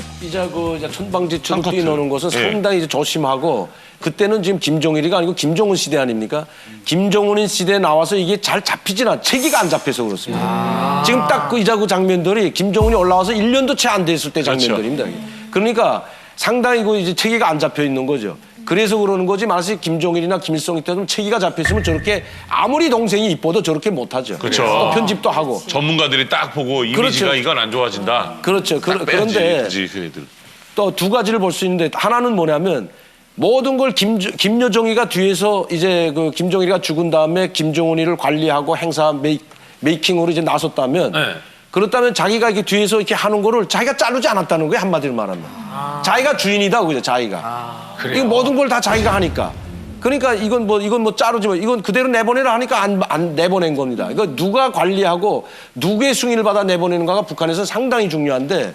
이제 천방지축을 뛰노는 것은 상당히 이제 조심하고 그때는 지금 김정일이가 아니고 김정은 시대 아닙니까? 김정은인 시대에 나와서 이게 잘 잡히진 않아. 체계가 안 잡혀서 그렇습니다. 지금 딱 그 이자구 장면들이 김정은이 올라와서 1년도 채 안 됐을 때 장면들입니다. 그러니까 상당히 그 이제 체계가 안 잡혀 있는 거죠. 그래서 그러는 거지. 만약에 김정일이나 김일성이 때는 체계가 잡혔으면 저렇게 아무리 동생이 이뻐도 저렇게 못하죠. 그렇죠. 또 편집도 하고. 전문가들이 딱 보고 이미지가 그렇죠. 이건 안 좋아진다. 그렇죠. 그런데 그 애들. 또 두 가지를 볼 수 있는데 하나는 뭐냐면 모든 걸 김여정이가 뒤에서 이제 그 김정일이가 죽은 다음에 김정은이를 관리하고 행사 메이킹으로 이제 나섰다면 그렇다면 자기가 이렇게 뒤에서 이렇게 하는 거를 자기가 자르지 않았다는 거예요. 한마디로 말하면. 자기가 주인이다 그죠. 자기가. 이거 모든 걸 다 자기가 하니까. 그러니까 이건 뭐 자르지 마. 이건 그대로 내보내라 하니까 안 내보낸 겁니다. 이거 누가 관리하고 누구의 승인을 받아 내보내는가가 북한에서 상당히 중요한데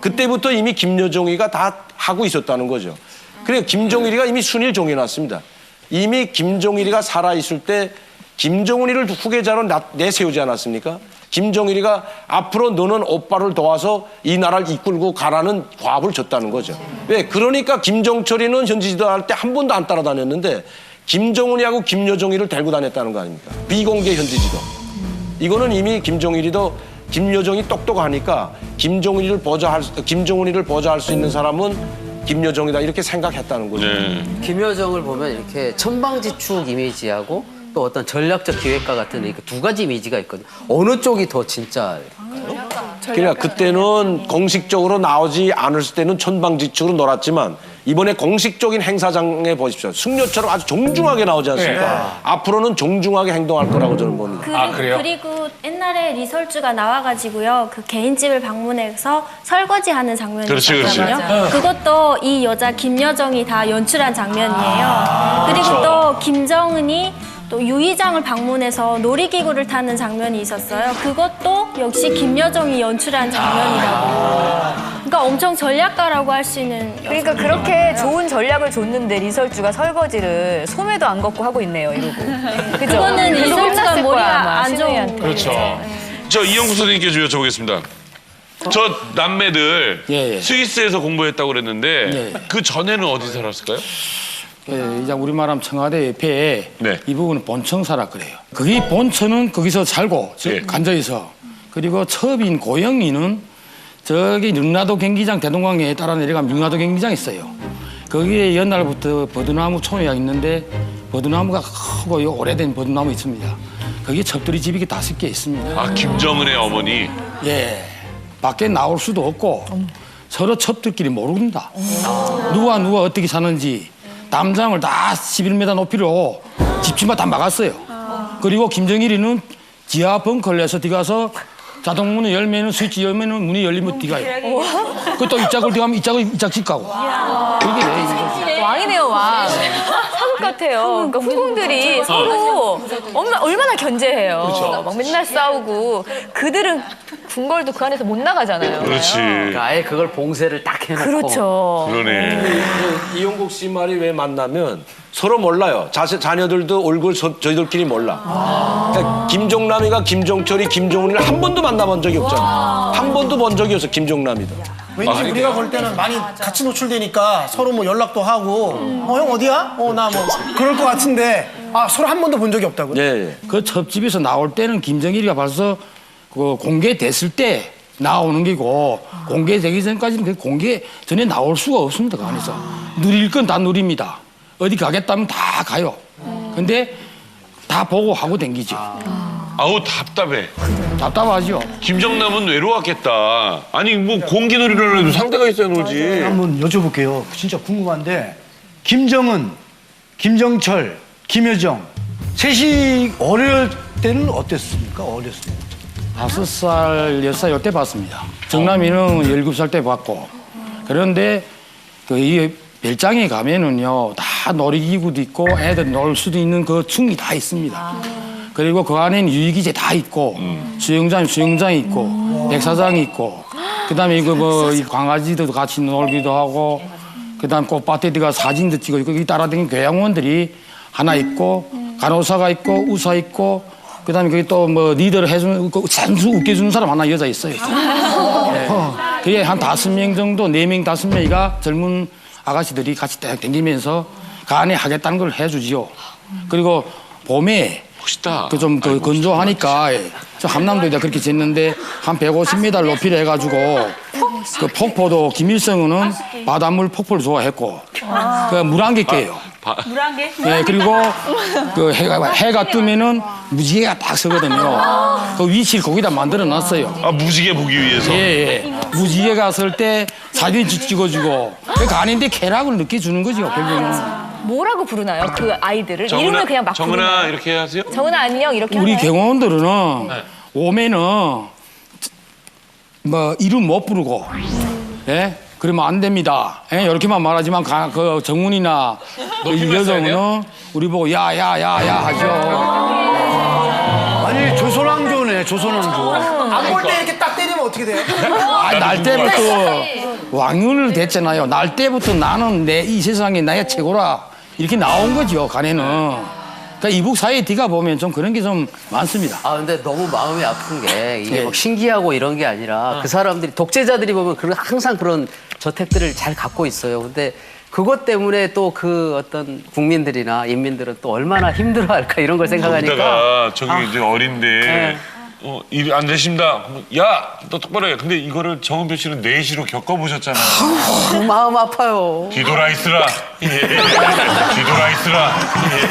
그때부터 이미 김여정이가 다 하고 있었다는 거죠. 그러니까 김정일이가 이미 순위를 정해놨습니다. 이미 김정일이가 살아있을 때 김정은이를 후계자로 내세우지 않았습니까? 김정일이가 앞으로 너는 오빠를 도와서 이 나라를 이끌고 가라는 과업을 줬다는 거죠. 왜? 그러니까 김정철이는 현지 지도할 때 한 번도 안 따라다녔는데 김정은이하고 김여정이를 데리고 다녔다는 거 아닙니까? 비공개 현지 지도. 이거는 이미 김정일이도 김여정이 똑똑하니까 김정은이를 보좌할 수 있는 사람은 김여정이다 이렇게 생각했다는 거죠. 김여정을 보면 이렇게 천방지축 이미지하고 또 어떤 전략적 기획가 같은 이렇게 두 가지 이미지가 있거든요. 어느 쪽이 더 진짜? 그러니까 그때는 공식적으로 나오지 않을 때는 천방지축으로 놀았지만 이번에 공식적인 행사장에 보십시오. 숙녀처럼 아주 정중하게 나오지 않습니까? 네. 앞으로는 정중하게 행동할 거라고 저는 봅니다. 그리고 옛날에 리설주가 나와가지고요. 그 개인집을 방문해서 설거지하는 장면이 그렇지, 있었거든요. 그렇지. 그것도 이 여자 김여정이 다 연출한 장면이에요. 그리고 그렇죠. 또 김정은이 또 유의장을 방문해서 놀이기구를 타는 장면이 있었어요. 그것도 역시 김여정이 연출한 장면이라고. 그러니까 엄청 전략가라고 할 수 있는. 그러니까 그렇게 좋은 전략을 줬는데 리설주가 설거지를 소매도 안 걷고 하고 있네요, 이러고. 그죠? 그거는 그래서 리설주가 혼났을 머리가 거야, 아마, 안 좋은. 신우이한테. 그렇죠. 저 이영국 선생님께 좀 여쭤보겠습니다. 저 남매들 스위스에서 공부했다고 그랬는데 그 전에는 어디 살았을까요? 이제 우리말하면 청와대 옆에 이 부분은 본청사라 그래요. 거기 본처는 거기서 살고 간저에서 그리고 처빈 고영이는 저기 능라도 경기장 대동강에 따라 내려가면 능라도 경기장 있어요. 거기에 옛날부터 버드나무 촌이가 있는데 버드나무가 크고 오래된 버드나무 있습니다. 거기에 첩들이 집이 5개 있습니다. 아, 김정은의 어머니. 예. 밖에 나올 수도 없고 서로 첩들끼리 모른다. 누가 어떻게 사는지 담장을 다 11m 높이로 집집마다 다 막았어요. 그리고 김정일이는 지하 벙커를 내서 들어가서 자동문을 열면은 스위치 열면은 문이 열리면 들어가요. 그또 이짝을 들어가면 이짝 집 가고. 그게 왕이네요, 왕. 사극 같아요. 그러니까 후궁들이 서로 얼마나 견제해요. 그렇죠. 막 맨날 싸우고. 그들은 궁궐도 그 안에서 못 나가잖아요. 그러니까 아예 그걸 봉쇄를 딱 해놓고. 그렇죠. 그러네. 이용국 씨 말이 왜 맞냐면 서로 몰라요. 자녀들도 얼굴 저희들끼리 몰라. 그러니까 김종남이가 김종철이 김종훈이를 한 번도 만나본 적이 없잖아. 한 번도 본 적이 없어, 김종남이도. 왠지 우리가 볼 때는 많이 같이 노출되니까 서로 뭐 연락도 하고 형 어디야? 나 뭐 그럴 것 같은데 서로 한 번도 본 적이 없다고요? 예. 그 첩집에서 나올 때는 김정일이가 벌써 그 공개됐을 때 나오는 게고 공개되기 전까지는 그 공개 전에 나올 수가 없습니다. 그 안에서. 누릴 건 다 누립니다. 어디 가겠다면 다 가요. 근데 다 보고 하고 댕기죠. 아우 답답해. 답답하죠. 김정남은 외로웠겠다. 아니 뭐 공기놀이를 해도 상대가 있어야 놀지. 한번 여쭤볼게요. 진짜 궁금한데 김정은, 김정철, 김여정 셋이 어릴 때는 어땠습니까? 어렸을 때. 5살, 6살 이때 봤습니다. 정남이는 17살 때 봤고 그런데 이 별장에 가면은요 다 놀이기구도 있고 애들 놀 수도 있는 그 충이 다 있습니다. 그리고 그 안에는 유익기재 다 있고 수영장이 있고 백사장이 있고 그다음에 이거 뭐 강아지도 같이 놀기도 하고 그다음 꽃밭에 들어가 사진도 찍고 거기 따라다니는 교양원들이 하나 있고 간호사가 있고 의사 있고 그다음에 거기 또 뭐 리더를 해주는 산수 웃겨주는 사람 하나 여자 있어요. 네. 그게 한 5명 정도 4명 5명이가 젊은 아가씨들이 같이 딱 다니면서 그 안에 하겠다는 걸 해주지요. 그리고 봄에 그 좀 그 건조하니까 저 함남도에다 그렇게 짓는데 한 150m 높이를 해가지고 그 폭포도 김일성은 바닷물 폭포를 좋아했고 그 물안개 깨요. 물안개? 네, 그리고 그 해가 뜨면은 무지개가 딱 서거든요. 그 위치를 거기다 만들어 놨어요. 아, 무지개 보기 위해서? 예. 무지개가 설 때 사진 찍어주고 그 아닌데 쾌락을 느껴주는 거죠, 결국은. 뭐라고 부르나요? 그 아이들을? 이름을 그냥 막 정은아 부르나요? 이렇게 하세요? 정은아 안녕 이렇게 우리 하나요? 경호원들은 오면은 뭐 이름 못 부르고 예? 그러면 안 됩니다. 예? 이렇게만 말하지만 그 정훈이나 그 여정은 우리 보고 야야야야 하죠. 아니 조선왕조네, 조선왕조. 안 볼 때 이렇게 딱 때리면 어떻게 돼요? 날 때부터 왕윤을 됐잖아요. 날 때부터 나는 이 세상에 나의 최고라 이렇게 나온 거죠, 간에는. 그러니까 이북 사이에 뒤가 보면 좀 그런 게 좀 많습니다. 근데 너무 마음이 아픈 게 이게 막 신기하고 이런 게 아니라 그 사람들이 독재자들이 보면 항상 그런 저택들을 잘 갖고 있어요. 근데 그것 때문에 또 그 어떤 국민들이나 인민들은 또 얼마나 힘들어할까 이런 걸 생각하니까. 거기다가 저기 이제 어린데 일 안 되십니다. 야, 너 똑바로 해. 근데 이거를 정은표 씨는 4시로 겪어보셨잖아요. 마음 아파요. 뒤돌아 있으라. 예. 뒤돌아 있으라. 예.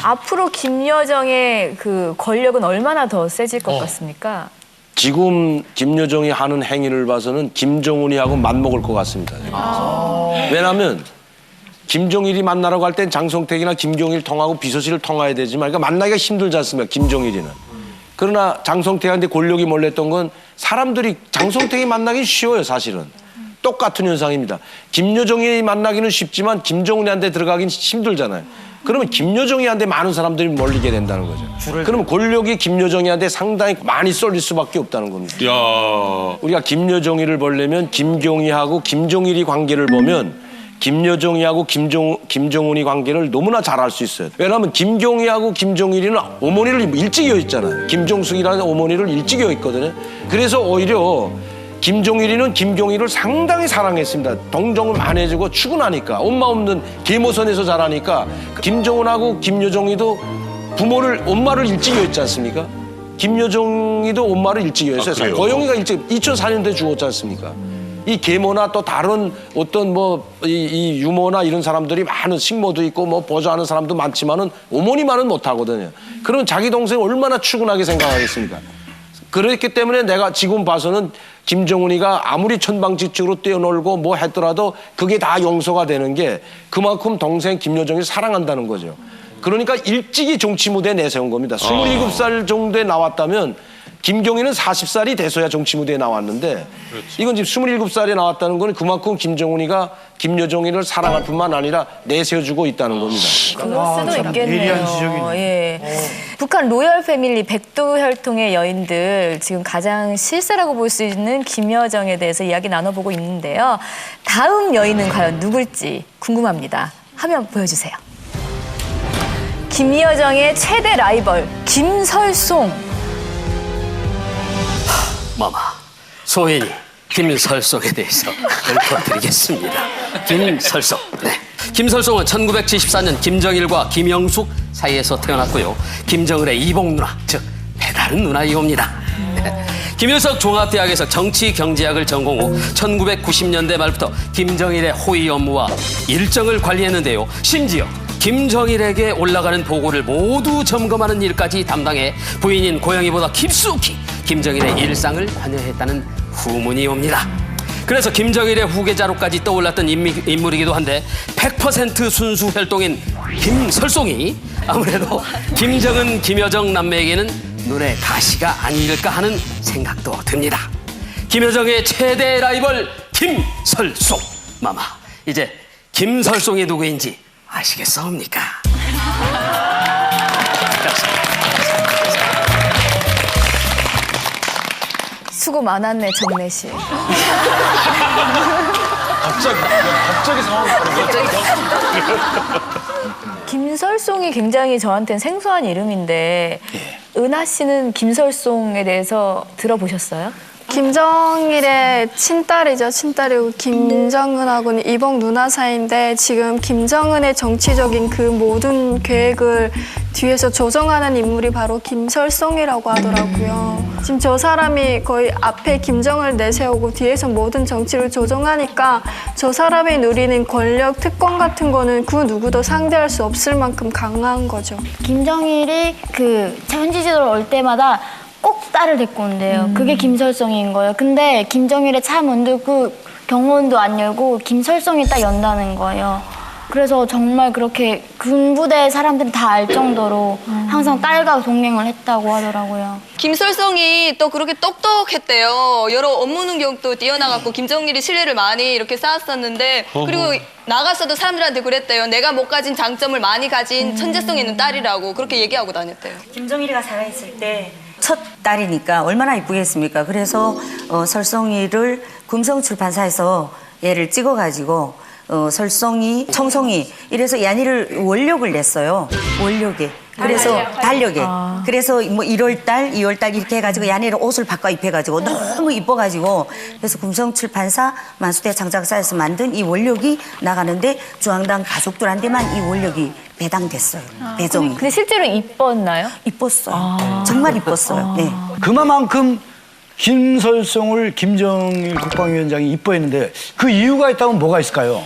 앞으로 김여정의 그 권력은 얼마나 더 세질 것 같습니까? 지금 김여정이 하는 행위를 봐서는 김정은이하고 맞먹을 것 같습니다. 왜냐하면 김정일이 만나라고 할 땐 장성택이나 김경일 통하고 비서실을 통화해야 되지만 그러니까 만나기가 힘들지 않습니까? 김정일이는. 그러나 장성택한테 권력이 몰렸던 건 사람들이 장성택이 만나기 쉬워요, 사실은. 똑같은 현상입니다. 김여정이 만나기는 쉽지만 김정은이한테 들어가긴 힘들잖아요. 그러면 김여정이한테 많은 사람들이 몰리게 된다는 거죠. 그러면 권력이 김여정이한테 상당히 많이 쏠릴 수밖에 없다는 겁니다. 야. 우리가 김여정이를 보려면 김경희하고 김정일이 관계를 보면 김여정이하고 김정은이 관계를 너무나 잘 알 수 있어요. 왜냐하면 김경희하고 김정일이는 어머니를 일찍 이어있잖아요. 김종숙이라는 어머니를 일찍 이어있거든요. 그래서 오히려 김종일이는 김경희를 상당히 사랑했습니다. 동정을 많이 해주고 출근하니까 엄마 없는 계모선에서 자라니까 김정은하고 김여정이도 엄마를 일찍 이어있지 않습니까? 김여정이도 엄마를 일찍 이어있어요. 고영이가 일찍 2004년도에 죽었지 않습니까? 이 계모나 또 다른 어떤 이 유모나 이런 사람들이 많은 식모도 있고 보조하는 사람도 많지만은 어머니만은 못하거든요. 그러면 자기 동생 얼마나 추근하게 생각하겠습니까? 그렇기 때문에 내가 지금 봐서는 김정은이가 아무리 천방지축으로 뛰어놀고 뭐 했더라도 그게 다 용서가 되는 게 그만큼 동생 김여정이 사랑한다는 거죠. 그러니까 일찍이 정치 무대에 내세운 겁니다. 27살 정도에 나왔다면 김경희는 40살이 돼서야 정치 무대에 나왔는데 이건 지금 27살에 나왔다는 건 그만큼 김정은이가 김여정이를 사랑할 뿐만 아니라 내세워주고 있다는 겁니다. 그럴 수도 있겠네요. 예. 북한 로열 패밀리 백두혈통의 여인들 지금 가장 실세라고 볼 수 있는 김여정에 대해서 이야기 나눠보고 있는데요. 다음 여인은 과연 누굴지 궁금합니다. 화면 보여주세요. 김여정의 최대 라이벌 김설송. 마마, 소인이 김설송에 대해서 읊어드리겠습니다. 김설송. 네. 김설송은 1974년 김정일과 김영숙 사이에서 태어났고요. 김정은의 이복 누나, 즉 배다른 누나이옵니다. 네. 김일성 종합대학에서 정치경제학을 전공 후 1990년대 말부터 김정일의 호위 업무와 일정을 관리했는데요. 심지어 김정일에게 올라가는 보고를 모두 점검하는 일까지 담당해 부인인 고영이보다 깊숙이 김정일의 일상을 관여했다는 후문이 옵니다. 그래서 김정일의 후계자로까지 떠올랐던 인물이기도 한데 100% 순수 혈통인 김설송이 아무래도 김정은, 김여정 남매에게는 눈에 가시가 아닐까 하는 생각도 듭니다. 김여정의 최대 라이벌 김설송. 마마, 이제 김설송이 누구인지 아시겠습니까? 수고 많았네, 정래 씨. 갑자기 상황이 다른 김설송이 굉장히 저한테는 생소한 이름인데 은하 씨는 김설송에 대해서 들어보셨어요? 김정일의 친딸이죠. 친딸이고 김정은하고는 이복 누나 사이인데 지금 김정은의 정치적인 그 모든 계획을 뒤에서 조정하는 인물이 바로 김설송이라고 하더라고요. 지금 저 사람이 거의 앞에 김정을 내세우고 뒤에서 모든 정치를 조정하니까 저 사람이 누리는 권력, 특권 같은 거는 그 누구도 상대할 수 없을 만큼 강한 거죠. 김정일이 그 현지 지도를 올 때마다 꼭 딸을 데리고 온대요. 그게 김설송인 거예요. 근데 김정일의 차 문도 그 경호원도 안 열고 김설송이 딱 연다는 거예요. 그래서 정말 그렇게 군부대 사람들이 다 알 정도로 항상 딸과 동행을 했다고 하더라고요. 김설송이 또 그렇게 똑똑했대요. 여러 업무 능력도 뛰어나갔고 김정일이 신뢰를 많이 이렇게 쌓았었는데 그리고 나갔어도 사람들한테 그랬대요. 내가 못 가진 장점을 많이 가진 천재성 있는 딸이라고 그렇게 얘기하고 다녔대요. 김정일이가 살아있을 때 첫 딸이니까 얼마나 이쁘겠습니까? 그래서 설송이를 금성출판사에서 얘를 찍어가지고 설송이, 청송이 이래서 야니를 원력을 냈어요. 원력에. 그래서 달력에. 그래서 뭐 1월달, 2월달 이렇게 해가지고 야니를 옷을 바꿔 입혀가지고 너무 이뻐가지고 그래서 금성출판사 만수대 창작사에서 만든 이 원력이 나가는데 중앙당 가족들한테만 이 원력이 배당됐어요. 배정이. 근데 실제로 이뻤나요? 이뻤어요. 정말 이뻤어요. 네. 그만큼 김설송을 김정일 국방위원장이 이뻐했는데 그 이유가 있다면 뭐가 있을까요?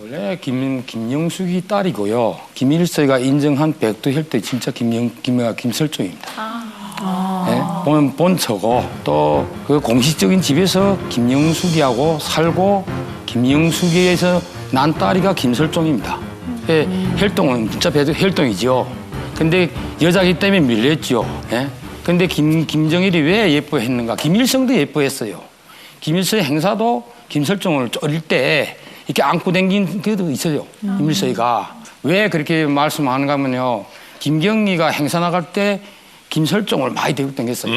원래 김영숙이 딸이고요. 김일성이가 인정한 백두혈통이 진짜 김설종입니다. 네, 보면 본처고 또 그 공식적인 집에서 김영숙이하고 살고 김영숙이에서 난 딸이가 김설종입니다. 예, 혈통은 진짜 혈통이죠. 근데 여자기 때문에 밀렸죠. 예? 근데 김정일이 왜 예뻐했는가? 김일성도 예뻐했어요. 김일성의 행사도 김설종을 어릴 때 이렇게 안고 댕긴 그도 있어요. 김일성이가. 왜 그렇게 말씀하는가 하면요. 김경리가 행사 나갈 때 김설종을 많이 데리고 댕겼어요.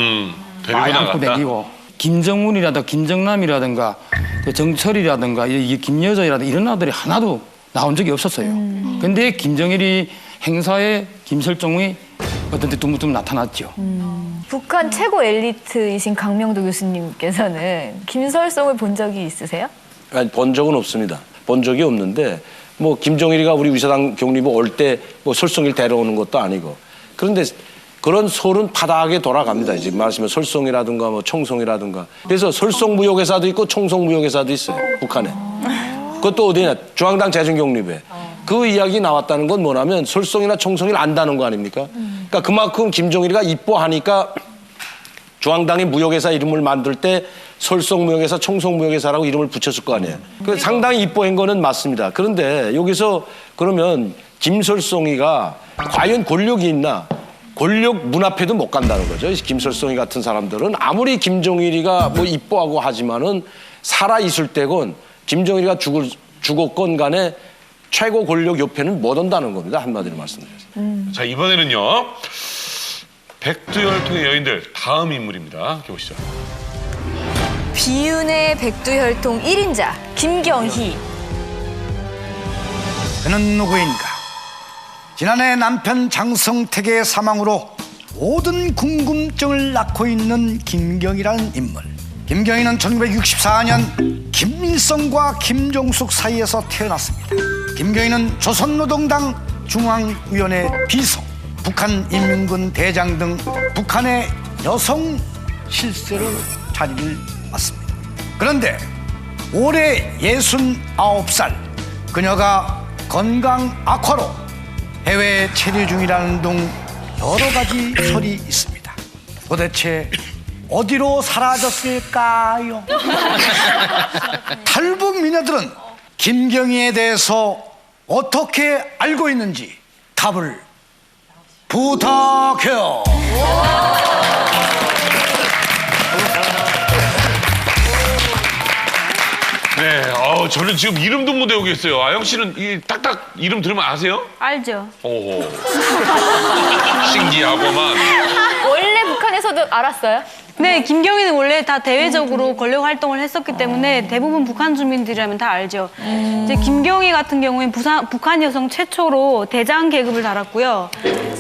많이 안고 댕기고. 김정훈이라든가 김정남이라든가 정철이라든가 김여정이라든가 이런 아들이 하나도 나온 적이 없었어요. 근데 김정일이 행사에 김설종이 어떤 데 둥둥 나타났죠. 북한 최고 엘리트이신 강명도 교수님께서는 김설성을 본 적이 있으세요? 아니, 본 적은 없습니다. 본 적이 없는데 뭐 김정일이가 우리 위사당 격리부 올 때 뭐 설성일 데려오는 것도 아니고 그런데 그런 소는 파다하게 돌아갑니다. 이제 말하시면 설성이라든가 뭐 청송이라든가 그래서 설성무역회사도 있고 청송무역회사도 있어요. 북한에. 그것도 어디냐 중앙당 재정격리부에. 그 이야기 나왔다는 건 뭐냐면 설성이나 청송이를 안다는 거 아닙니까? 그러니까 그만큼 김정일이가 이뻐하니까 중앙당의 무역회사 이름을 만들 때 설성무역회사, 청송무역회사라고 이름을 붙였을 거 아니에요. 그 상당히 이뻐한 거는 맞습니다. 그런데 여기서 그러면 김설성이가 과연 권력이 있나? 권력 문 앞에도 못 간다는 거죠. 김설성이 같은 사람들은 아무리 김정일이가 뭐 이뻐하고 하지만은 살아 있을 때건 김정일이가 죽었건 간에 최고 권력 옆에는 못 온다는 겁니다. 한마디로 말씀드렸습니다. 자, 이번에는요. 백두혈통의 여인들 다음 인물입니다. 이렇게 보시죠. 비운의 백두혈통 1인자 김경희. 그는 누구인가? 지난해 남편 장성택의 사망으로 모든 궁금증을 낳고 있는 김경희라는 인물. 김경희는 1964년 김일성과 김종숙 사이에서 태어났습니다. 김경희는 조선노동당 중앙위원회 비서, 북한인민군 대장 등 북한의 여성 실세로 자리를 맡습니다. 그런데 올해 69살, 그녀가 건강 악화로 해외 체류 중이라는 등 여러 가지 설이 있습니다. 도대체 어디로 사라졌을까요? 탈북 미녀들은 김경희에 대해서 어떻게 알고 있는지 답을 부탁해요. 네, 저는 지금 이름도 못 외우겠어요. 아영 씨는 이 딱딱 이름 들으면 아세요? 알죠. 오, 신기하고만. 원래 북한에서도 알았어요? 네, 김경희는 원래 다 대외적으로 권력 활동을 했었기 때문에 대부분 북한 주민들이라면 다 알죠. 이제 김경희 같은 경우엔 북한 여성 최초로 대장 계급을 달았고요.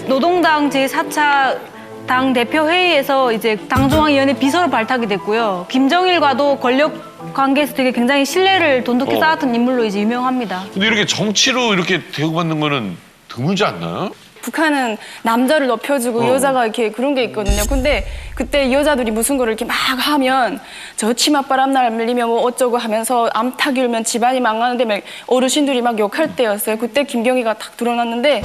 노동당 제4차 당 대표 회의에서 이제 당중앙위원회 비서로 발탁이 됐고요. 김정일과도 권력 관계에서 되게 굉장히 신뢰를 돈독히 쌓았던 인물로 이제 유명합니다. 근데 이렇게 정치로 이렇게 대우받는 거는 드물지 않나요? 북한은 남자를 높여주고 여자가 이렇게 그런 게 있거든요. 근데 그때 여자들이 무슨 거를 이렇게 막 하면 저 치맛바람 날리면 뭐 어쩌고 하면서 암탉 일면 집안이 망하는데 막 어르신들이 막 욕할 때였어요. 그때 김경희가 딱 드러났는데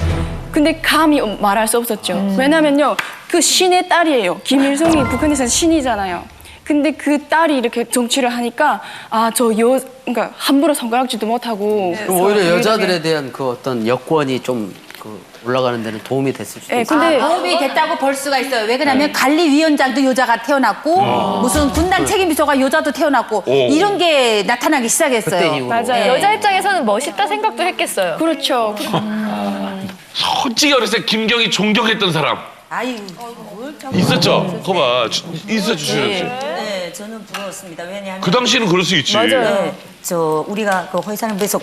근데 감히 말할 수 없었죠. 왜냐면요. 그 신의 딸이에요. 김일성이 북한에서는 신이잖아요. 근데 그 딸이 이렇게 정치를 하니까 그러니까 함부로 손가락질도 못하고 그럼 오히려 여자들에 대한 그 어떤 여권이 좀 올라가는 데는 도움이 됐을 수도 있어요. 근데 도움이 됐다고 볼 수가 있어요. 왜 그러냐면 관리위원장도 여자가 태어났고 무슨 군당 책임비서가 여자도 태어났고 이런 게 나타나기 시작했어요. 맞아요. 여자 입장에서는 멋있다 생각도 했겠어요. 그렇죠. 솔직히 어렸을 때 김경희 존경했던 사람 아유, 있었죠? 거봐, 있었죠, 주현 씨. 네, 저는 부러웠습니다. 왜냐하면 그 당시에는 그럴 수 있지. 네, 우리가 그 호이사령부에서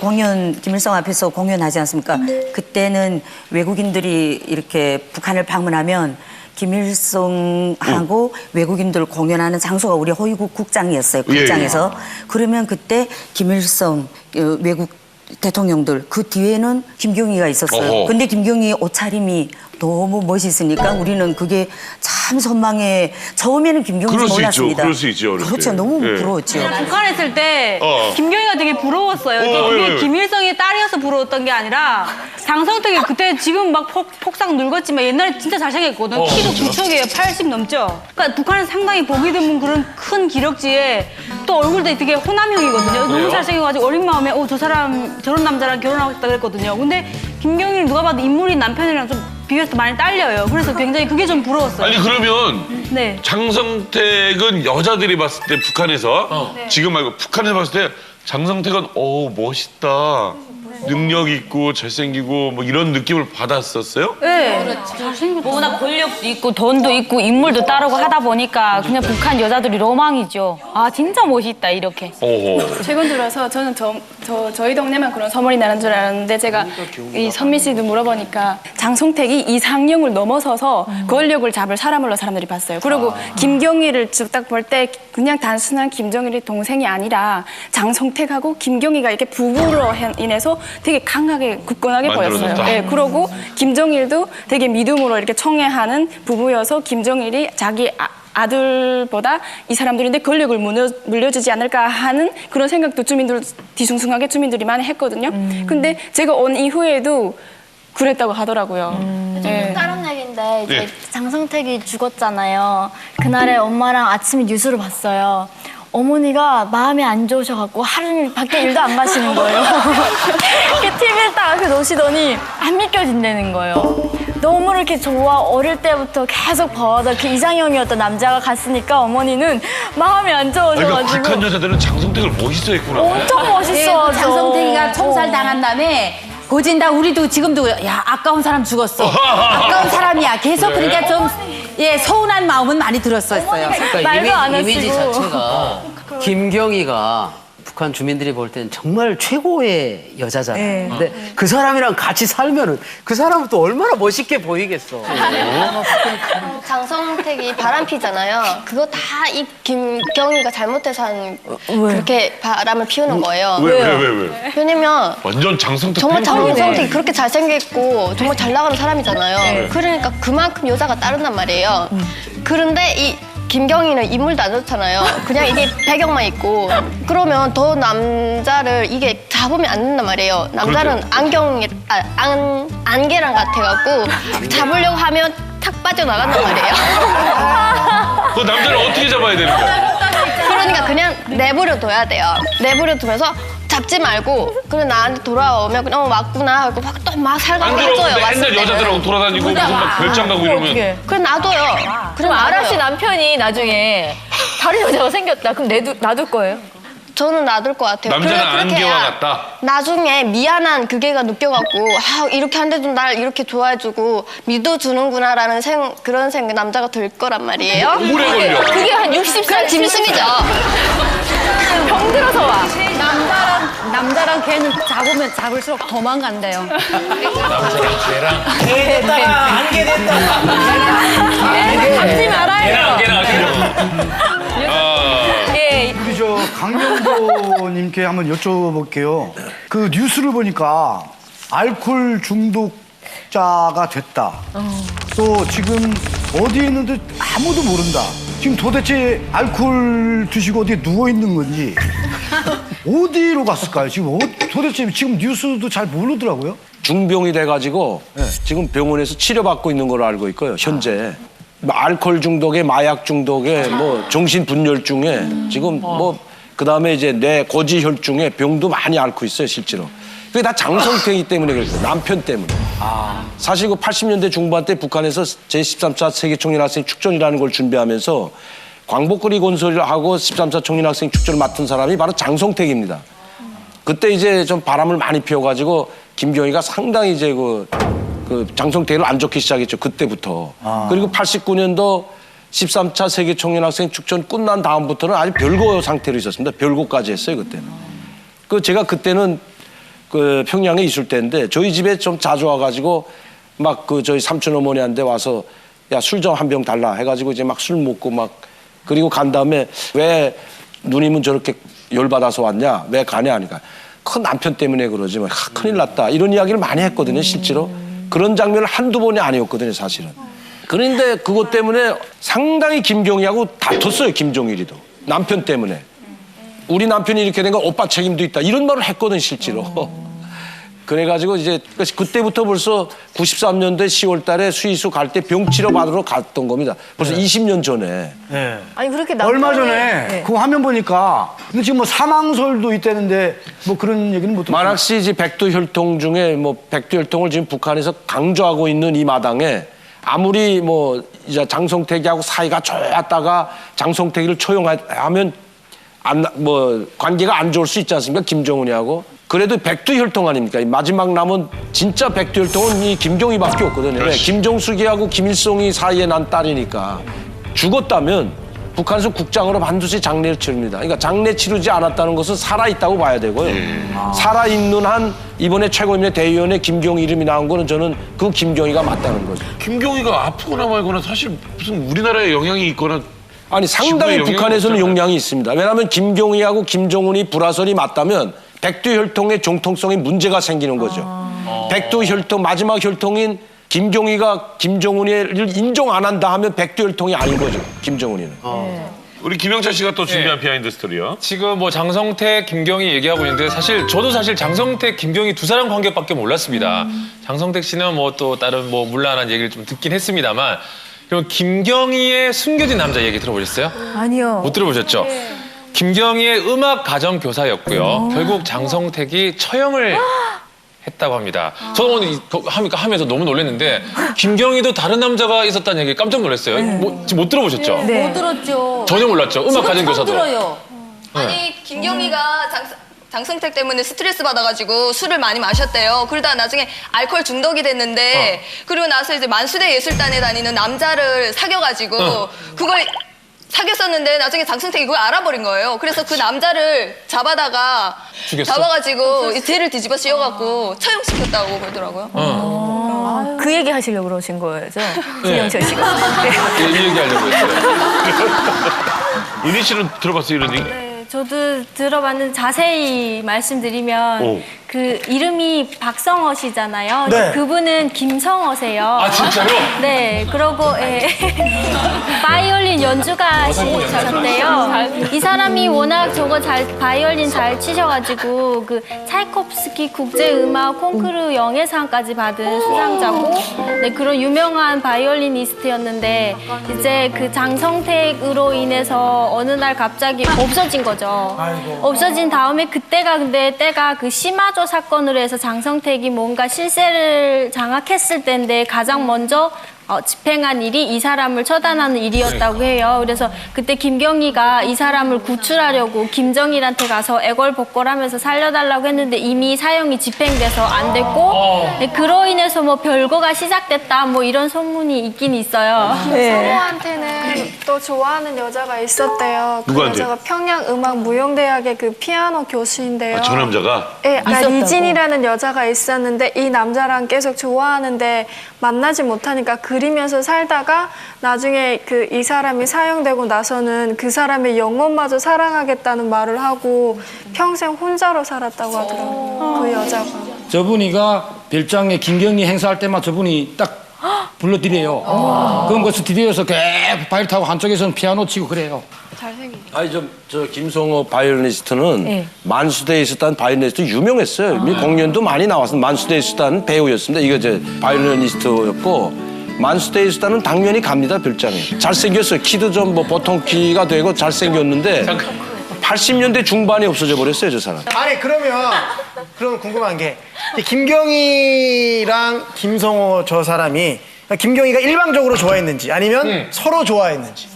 김일성 앞에서 공연하지 않습니까? 그때는 외국인들이 이렇게 북한을 방문하면 김일성하고 외국인들 공연하는 장소가 우리 호위국 국장이었어요. 국장에서. 그러면 그때 김일성 외국 대통령들 그 뒤에는 김경희가 있었어요. 어허. 근데 김경희 옷차림이 너무 멋있으니까 우리는 그게 참 선망에 처음에는 김경희인지 그럴 수 있죠. 몰랐습니다. 그럴 수 있죠, 어릴 그렇죠. 때. 너무 예. 부러웠죠. 북한에 있을 때 어. 김경희가 되게 부러웠어요. 그게 김일성의 딸이어서 부러웠던 게 아니라 장성택이 그때 지금 막 폭삭 늙었지만 옛날에 진짜 잘생겼거든. 키도 구척이에요. 80 넘죠. 그러니까 북한은 상당히 보기 드문 그런 큰 기럭지에 또 얼굴도 되게 호남형이거든요. 너무 잘생겨가지고 어린 마음에 저 사람 저런 남자랑 결혼하고 싶다 그랬거든요. 근데 김경희는 누가 봐도 인물이 남편이랑 좀 비교해서 많이 딸려요. 그래서 굉장히 그게 좀 부러웠어요. 아니 그러면 네. 장성택은 여자들이 봤을 때 북한에서 지금 말고 북한에서 봤을 때 장성택은 멋있다. 능력 있고 잘생기고 뭐 이런 느낌을 받았었어요? 네. 잘생겼다. 워낙 권력도 있고 돈도 있고 인물도 따르고 하다 보니까 그냥 북한 여자들이 로망이죠. 아 진짜 멋있다 이렇게. 최근 들어서 저는 저희 동네만 그런 소문이 나는 줄 알았는데 제가 이 선미 씨도 물어보니까 장성택이 이상형을 넘어서서 권력을 잡을 사람으로 사람들이 봤어요. 그리고 김경희를 쭉 딱 볼 때 그냥 단순한 김정일의 동생이 아니라 장성택하고 김경희가 이렇게 부부로 인해서 되게 강하게 굳건하게 보였어요. 네, 그러고 김정일도 되게 믿음으로 이렇게 청해하는 부부여서 김정일이 자기 아들보다 이 사람들인데 권력을 물려주지 않을까 하는 그런 생각도 뒤숭숭하게 주민들이 많이 했거든요. 근데 제가 온 이후에도 그랬다고 하더라고요. 좀 다른 얘기인데 이제 네. 장성택이 죽었잖아요. 그날에 엄마랑 아침에 뉴스를 봤어요. 어머니가 마음이 안 좋으셔갖고 하루를 밖에 일도 안 가시는 거예요. TV를 딱 앞에 놓으시더니 안 믿겨진다는 거예요. 너무 이렇게 좋아 어릴 때부터 계속 봐와서 그 이상형이었던 남자가 갔으니까 어머니는 마음이 안 좋아져가지고. 그러니까 북한 여자들은 장성택을 멋있어했구나. 엄청 멋있어. 장성택이가 총살 당한 다음에 고진다 우리도 지금도 야 아까운 사람 죽었어. 아까운 사람이야. 계속 그러니까 좀 서운한 마음은 많이 들었었어요. 그러니까 말도 안 이미지 하시고. 자체가 김경희가 북한 주민들이 볼 때는 정말 최고의 여자잖아요. 근데 그 사람이랑 같이 살면은 그 사람은 또 얼마나 멋있게 보이겠어. 장성택이 바람피잖아요. 그거 다 이 김경희가 잘못해서 한 그렇게 바람을 피우는 거예요. 왜? 왜냐면 완전 장성택 정말 팬클럽이네. 장성택이 그렇게 잘생겼고 정말 잘 나가는 사람이잖아요. 그러니까 그만큼 여자가 따른단 말이에요. 그런데 이 김경희는 인물도 안 좋잖아요. 그냥 이게 배경만 있고 그러면 더 남자를 이게 잡으면 안 된단 말이에요. 남자는 안개랑 같아갖고 잡으려고 하면 탁 빠져나간단 말이에요. 그 남자를 어떻게 잡아야 되는 거야? 그러니까 그냥 내버려둬야 돼요. 내버려두면서 잡지 말고 그냥 나한테 돌아오면 그냥 맞구나 하고 또 막 안 살갑해줘요. 들어오는데 맨날 여자들하고 돌아다니고 무슨 막 별장 가고 이러면 그럼 놔둬요. 그럼 아라 씨 남편이 나중에 다른 여자가 생겼다. 그럼 놔둘 거예요? 저는 놔둘 것 같아요. 남자는 그렇게 안개와 해야 같다. 나중에 미안한 그게가 느껴갖고 이렇게 한데도 날 이렇게 좋아해주고 믿어주는구나라는 그런 생각 남자가 들 거란 말이에요. 오래 걸려. 그게 한 60살 그럼 짐승이죠. 병들어서 와. 남자랑 걔는 잡을수록 도망간대요. 개 됐다. 안개 됐다. 잡지 말아요. 우리 저 강명보님께 한번 여쭤볼게요. 그 뉴스를 보니까 알코올 중독자가 됐다. 또 지금 어디에 있는데 아무도 모른다. 지금 도대체 알코올 드시고 어디에 누워 있는 건지 어디로 갔을까요? 지금 도대체 지금 뉴스도 잘 모르더라고요. 중병이 돼가지고 지금 병원에서 치료받고 있는 걸로 알고 있고요. 현재 알코올 중독에 마약 중독에 뭐 정신분열증에 지금 뭐 그다음에 이제 뇌 고지혈증에 병도 많이 앓고 있어요 실제로. 그게 다 장성택이 때문에 그랬어요. 남편 때문에. 사실 그 80년대 중반 때 북한에서 제13차 세계청년학생 축전이라는 걸 준비하면서 광복거리 건설을 하고 13차 청년학생 축전을 맡은 사람이 바로 장성택입니다. 그때 이제 좀 바람을 많이 피워가지고 김경희가 상당히 이제 그 장성택을 안 좋게 시작했죠. 그때부터. 그리고 89년도 13차 세계 청년학생 축전 끝난 다음부터는 아주 별거 상태로 있었습니다. 별거까지 했어요, 그때는. 제가 그때는 평양에 있을 때인데 저희 집에 좀 자주 와가지고 막 저희 삼촌 어머니한테 와서 야, 술 좀 한 병 달라 해가지고 이제 막 술 먹고 막 그리고 간 다음에 왜 누님은 저렇게 열받아서 왔냐? 왜 가냐? 하니까 큰 남편 때문에 그러지 막 큰일 났다 이런 이야기를 많이 했거든요 실제로. 그런 장면을 한두 번이 아니었거든요 사실은. 그런데 그것 때문에 상당히 김경희하고 다퉜어요 김종일이도. 남편 때문에. 우리 남편이 이렇게 된 건 오빠 책임도 있다 이런 말을 했거든 실제로. 그래가지고 이제 그때부터 벌써 93년도에 10월 달에 스위스 갈 때 병 치료 받으러 갔던 겁니다. 벌써 20년 전에. 네. 아니 그렇게 얼마 전에 네. 그 화면 보니까 근데 지금 뭐 사망설도 있다는데 뭐 그런 얘기는 못 들었어요. 만학씨 이제 백두혈통 중에 뭐 백두혈통을 지금 북한에서 강조하고 있는 이 마당에 아무리 뭐 이제 장성택이하고 사이가 좋았다가 장성택이를 처형하면 뭐 관계가 안 좋을 수 있지 않습니까? 김정은이하고. 그래도 백두혈통 아닙니까? 마지막 남은 진짜 백두혈통은 이 김경희밖에 없거든요. 왜? 김정숙이하고 김일성이 사이에 난 딸이니까. 죽었다면 북한에서 국장으로 반드시 장례를 치릅니다. 그러니까 장례 치르지 않았다는 것은 살아있다고 봐야 되고요. 살아있는 한 이번에 최고인민회 대의원에 김경희 이름이 나온 거는 저는 그 김경희가 맞다는 거죠. 김경희가 아프거나 말거나 사실 무슨 우리나라에 영향이 있거나 아니 상당히 북한에서는 없잖아요. 영향이 있습니다. 왜냐하면 김경희하고 김정은이 불화설이 맞다면 백두혈통의 정통성에 문제가 생기는 거죠. 백두혈통 마지막 혈통인 김경희가 김정은이를 인정 안 한다 하면 백두혈통이 아닌 거죠. 김정은이는. 우리 김영철 씨가 또 준비한 비하인드 스토리요. 지금 뭐 장성택, 김경희 얘기하고 있는데 저도 사실 장성택, 김경희 두 사람 관계밖에 몰랐습니다. 장성택 씨는 뭐 또 다른 뭐 물란한 얘기를 좀 듣긴 했습니다만 그럼 김경희의 숨겨진 남자 얘기 들어보셨어요? 아니요. 못 들어보셨죠? 김경희의 음악 가정 교사였고요. 결국 장성택이 처형을 했다고 합니다. 저는 오늘 하면서 너무 놀랐는데 김경희도 다른 남자가 있었다는 얘기 깜짝 놀랐어요. 지금 못 들어보셨죠? 못 들었죠. 전혀 몰랐죠. 음악 가정 교사도. 들어요. 아니 김경희가 장성택 때문에 스트레스 받아가지고 술을 많이 마셨대요. 그러다가 나중에 알코올 중독이 됐는데 그리고 나서 이제 만수대 예술단에 다니는 남자를 사귀어가지고 그걸 사귀었었는데 나중에 장성택이 그걸 알아버린 거예요. 그래서 그 남자를 죽였어? 잡아가지고 이 죄를 뒤집어 씌워갖고 처형시켰다고 그러더라고요. 그 얘기 하시려고 그러신 거죠? 김영철 씨가. 이 얘기 하려고 했어요. 은희 씨는 들어봤어요 이런 얘기? 네, 저도 들어봤는데 자세히 말씀드리면 그 이름이 박성허시잖아요. 네. 그분은 김성허세요. 아 진짜요? 네, 그러고 바이올린 연주가셨대요. 이 사람이 워낙 바이올린 잘 치셔가지고 그 차이콥스키 국제음악 콩쿠르 영예상까지 받은 수상자고, 네, 그런 유명한 바이올리니스트였는데 이제 그 장성택으로 인해서 어느 날 갑자기 없어진 거죠. 없어진 다음에 그때가 근데 때가 그 심화조 사건으로 해서 장성택이 뭔가 실세를 장악했을 때인데 가장 먼저 집행한 일이 이 사람을 처단하는 일이었다고 해요. 그래서 그때 김경희가 이 사람을 구출하려고 김정일한테 가서 애걸복걸하면서 살려달라고 했는데 이미 사형이 집행돼서 안 됐고 네, 그로 인해서 뭐 별거가 시작됐다 뭐 이런 소문이 있긴 있어요. 성우한테는 또 좋아하는 여자가 있었대요. 그 누구한테? 여자가 평양음악무용대학의 그 피아노 교수인데요. 아, 저 남자가? 네, 있었다고? 이진이라는 여자가 있었는데 이 남자랑 계속 좋아하는데 만나지 못하니까 그리면서 살다가 나중에 그 이 사람이 사형되고 나서는 그 사람의 영혼마저 사랑하겠다는 말을 하고 평생 혼자로 살았다고 하더라고요. 그 여자가. 저분이가 별장에 김경희 행사할 때만 저분이 딱 불러드려요. 그럼 그 스튜디오에서 계속 바이올 타고 한쪽에서는 피아노 치고 그래요. 잘생긴. 아니 저 김성호 바이올리니스트는 만수대에 있었다는 바이올리니스트 유명했어요. 공연도 많이 나왔습니다. 만수대에 있었다는 배우였습니다. 이거 이제 바이올리니스트였고 만수대에 있었다는 당연히 갑니다. 별장에. 잘생겼어요. 키도 좀 뭐 보통 키가 되고 잘생겼는데 80년대 중반에 없어져 버렸어요. 저 사람. 아니 그러면 궁금한 게 김경희랑 김성호 저 사람이 김경희가 일방적으로 좋아했는지 아니면 서로 좋아했는지.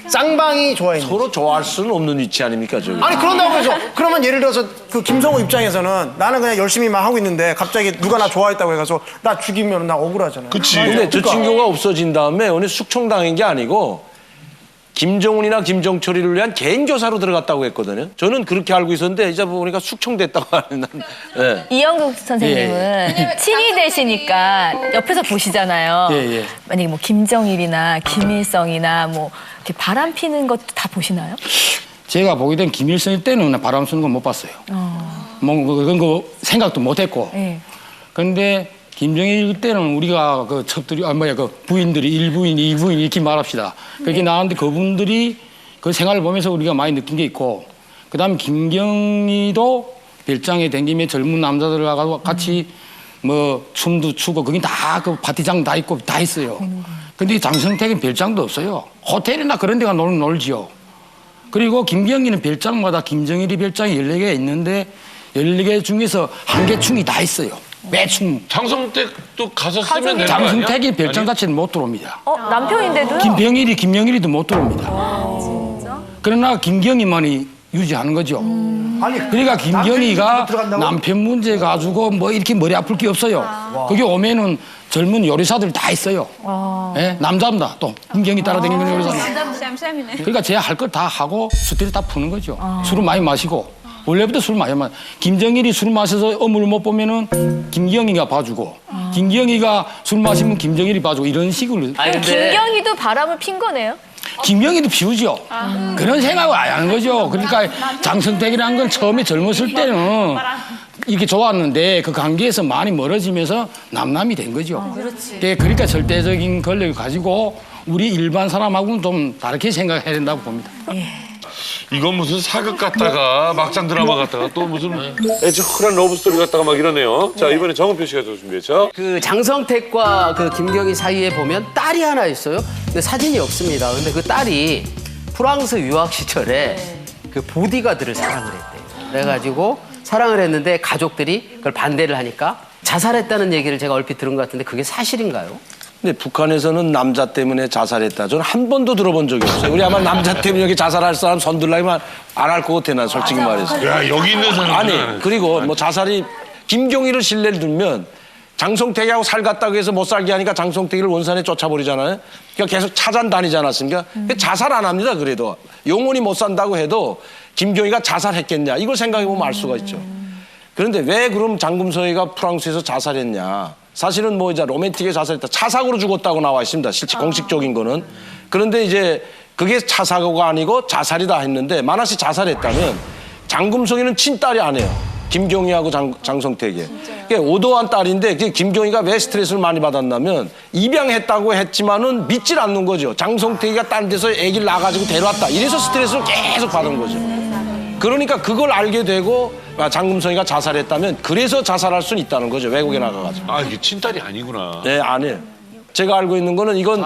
쌍방이 좋아했는지. 서로 좋아할 수는 없는 위치 아닙니까 저기. 아니 그런다고 해서 그러면 예를 들어서 그 김성호 입장에서는 나는 그냥 열심히 막 하고 있는데 갑자기 누가 나 좋아했다고 해가지고 나 죽이면 나 억울하잖아요. 그치. 근데 저 친구가 없어진 다음에 오늘 숙청당한 게 아니고 김정은이나 김정철이를 위한 개인 교사로 들어갔다고 했거든요. 저는 그렇게 알고 있었는데 이제 보니까 숙청됐다고 하는. 네. 이영국 선생님은 친이 되시니까 옆에서 보시잖아요. 만약에 뭐 김정일이나 김일성이나 뭐 이렇게 바람 피는 것도 다 보시나요? 제가 보게 된 김일성 때는 바람 쏘는 건 못 봤어요. 뭐 그런 거 생각도 못했고. 네. 그런데 김정일 때는 우리가 그 첩들이 그 부인들이 1부인, 2부인 이렇게 말합시다. 그렇게 나왔는데 그분들이 그 생활을 보면서 우리가 많이 느낀 게 있고, 그다음에 김경희도 별장에 댕기며 젊은 남자들하고 같이 뭐 춤도 추고 거기 다 그 파티장 다 있고 다 있어요. 근데 장성택은 별장도 없어요. 호텔이나 그런 데가 놀지요. 그리고 김경희는 별장마다 김정일이 별장이 14개가 있는데 14개 중에서 1개 층이 다 있어요. 매층. 장성택도 가서 쓰면 되는 거 아니야? 장성택이 별장 자체는 못 들어옵니다. 남편인데도요? 김영일이도 못 들어옵니다. 그러나 김경희만이 유지하는 거죠. 아니, 그러니까 김경희가 들어간다고? 남편 문제 가지고 뭐 이렇게 머리 아플 게 없어요. 거기 오면은 젊은 요리사들 다 있어요. 예? 남자입니다. 또 김경희 따라다니는 요리사는. 쌤이네. 그러니까 제가 할 거 다 하고 스트레스 다 푸는 거죠. 술을 많이 마시고. 원래부터 술 많이 마셔. 김정일이 술 마셔서 업무를 못 보면은 김경희가 봐주고, 김경희가 술 마시면 김정일이 봐주고 이런 식으로. 김경희도 바람을 핀 거네요. 김경희도 피우죠. 그런 생각을 안 하는 거죠. 그러니까 장성택이라는 건 처음에 젊었을 때는 이렇게 좋았는데 그 관계에서 많이 멀어지면서 남남이 된 거죠. 그러니까 절대적인 권력을 가지고 우리 일반 사람하고는 좀 다르게 생각해야 된다고 봅니다. 이건 무슨 사극 같다가 막장 드라마 같다가 또 무슨 애지 흔한 러브스토리 같다가 막 이러네요. 자, 이번에 정은표 씨가 또 준비했죠. 그 장성택과 그 김경희 사이에 보면 딸이 하나 있어요. 근데 사진이 없습니다. 근데 그 딸이 프랑스 유학 시절에 그 보디가드를 사랑을 했대요. 그래가지고 사랑을 했는데 가족들이 그걸 반대를 하니까 자살했다는 얘기를 제가 얼핏 들은 것 같은데 그게 사실인가요? 근데 북한에서는 남자 때문에 자살했다. 저는 한 번도 들어본 적이 없어요. 우리 아마 남자 때문에 여기 자살할 사람 손들라면 안 할 것 같아, 난 솔직히 말해서. 야, 여기 있는 사람. 아니, 그리고 뭐 자살이, 김경희를 신뢰를 들면 장성택하고 살갔다고 해서 못 살게 하니까 장성택을 원산에 쫓아버리잖아요. 그러니까 계속 찾아다니지 않았습니까? 자살 안 합니다, 그래도. 영원히 못 산다고 해도 김경희가 자살했겠냐. 이걸 생각해보면 알 수가 있죠. 그런데 왜 그럼 장금서희가 프랑스에서 자살했냐. 사실은 뭐 이제 로맨틱에 자살했다. 차사고로 죽었다고 나와 있습니다. 실제 공식적인 거는. 그런데 이제 그게 차사고가 아니고 자살이다 했는데 만약에 자살했다면 장금성이는 친딸이 아니에요. 김경희하고 장성택이. 그게 오도한 딸인데 김경희가 왜 스트레스를 많이 받았냐면 입양했다고 했지만은 믿질 않는 거죠. 장성택이가 딴 데서 아기를 낳아가지고 데려왔다. 이래서 스트레스를 계속 받은 거죠. 그러니까 그걸 알게 되고 장금성이가 자살했다면 그래서 자살할 수는 있다는 거죠. 외국에 나가가지고. 아, 이게 친딸이 아니구나. 네, 아니에요. 제가 알고 있는 거는 이건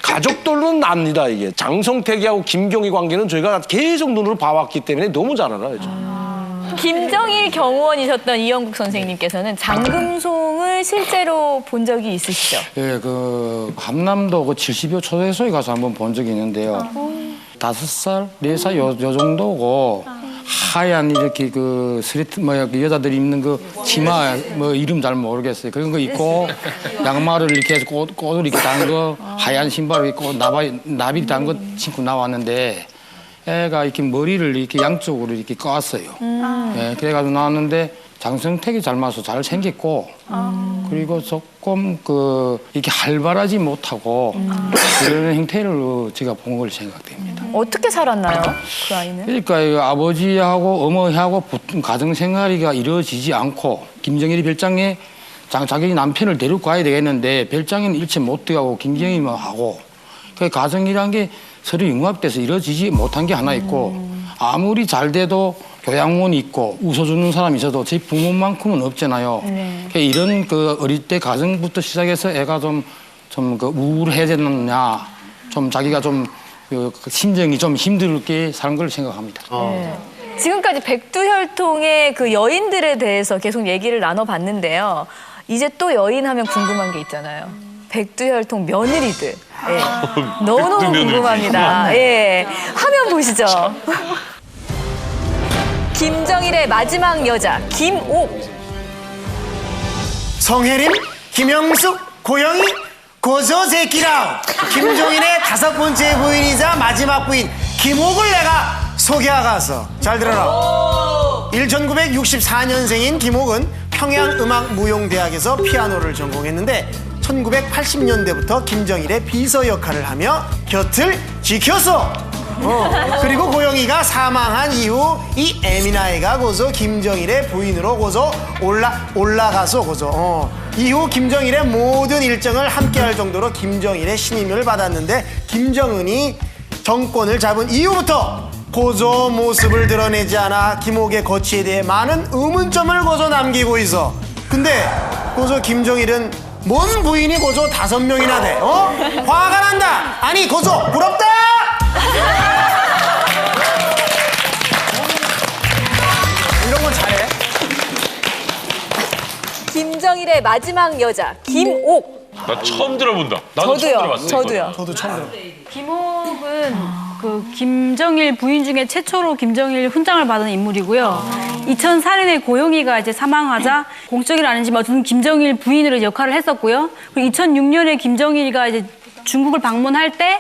가족들로는 압니다, 이게. 장성택이하고 김경희 관계는 저희가 계속 눈으로 봐왔기 때문에 너무 잘 알아요. 김정일 경호원이셨던 이영국 선생님께서는 장금송을 실제로 본 적이 있으시죠? 예, 그 함남도 그 70여 초대소에 가서 한번 본 적이 있는데요. 5살, 4살 요 정도고 하얀 이렇게 그 스리트 뭐 여자들이 입는 그 치마 뭐 이름 잘 모르겠어요. 그런 거 입고 양말을 이렇게 해서 꽃을 이렇게 단 거 하얀 신발을 입고 나비 단 거 신고 나왔는데 애가 이렇게 머리를 이렇게 양쪽으로 이렇게 깎았어요. 예, 그래가지고 나왔는데 장성택이 닮아서 잘 생겼고 그리고 조금 그 이렇게 활발하지 못하고 그런 형태를 제가 본 걸 생각됩니다. 어떻게 살았나요, 그 아이는? 그러니까 아버지하고 어머니하고 붙은 가정 생활이가 이루어지지 않고 김정일이 별장에 자기 남편을 데리고 가야 되겠는데 별장에는 일체 못 들어가고 김경희만 하고 그 가정이란 게 서로 융합돼서 이루어지지 못한 게 하나 있고 아무리 잘 돼도 교양원이 있고 웃어주는 사람이 있어도 제 부모만큼은 없잖아요. 그러니까 이런 그 어릴 때 가정부터 시작해서 애가 좀 그 우울해졌느냐, 좀 자기가 좀 그 심정이 좀 힘들게 사는 걸 생각합니다. 지금까지 백두혈통의 그 여인들에 대해서 계속 얘기를 나눠봤는데요. 이제 또 여인하면 궁금한 게 있잖아요. 백두혈통 며느리들. 예. 너무너무 궁금합니다. 예. 화면 보시죠. 김정일의 마지막 여자 김옥. 성혜림, 김영숙, 고영희, 고조새끼라. 김종인의 5번째 부인이자 마지막 부인 김옥을 내가 소개하겠어. 잘 들어라. 1964년생인 김옥은 평양음악무용대학에서 피아노를 전공했는데 1980년대부터 김정일의 비서 역할을 하며 곁을 지켰어. 그리고 고영이가 사망한 이후 이 에미나이가 고서 김정일의 부인으로 고서 올라가서 고서 이후 김정일의 모든 일정을 함께할 정도로 김정일의 신임을 받았는데 김정은이 정권을 잡은 이후부터 고조 모습을 드러내지 않아 김옥의 거취에 대해 많은 의문점을 고조 남기고 있어. 근데 고조 김정일은 뭔 부인이 고조 5명이나 돼? 화가 난다. 아니 고조 부럽다. 이런 건 잘해. 김정일의 마지막 여자 김옥. 나 처음 들어본다. 나도 처음 들어봤어. 저도요. 저도 처음 들어. 김옥은 그 김정일 부인 중에 최초로 김정일 훈장을 받은 인물이고요. 2004년에 고영희가 이제 사망하자 공적이라 아닌지만 어쨌든 김정일 부인으로 역할을 했었고요. 그리고 2006년에 김정일이가 이제 중국을 방문할 때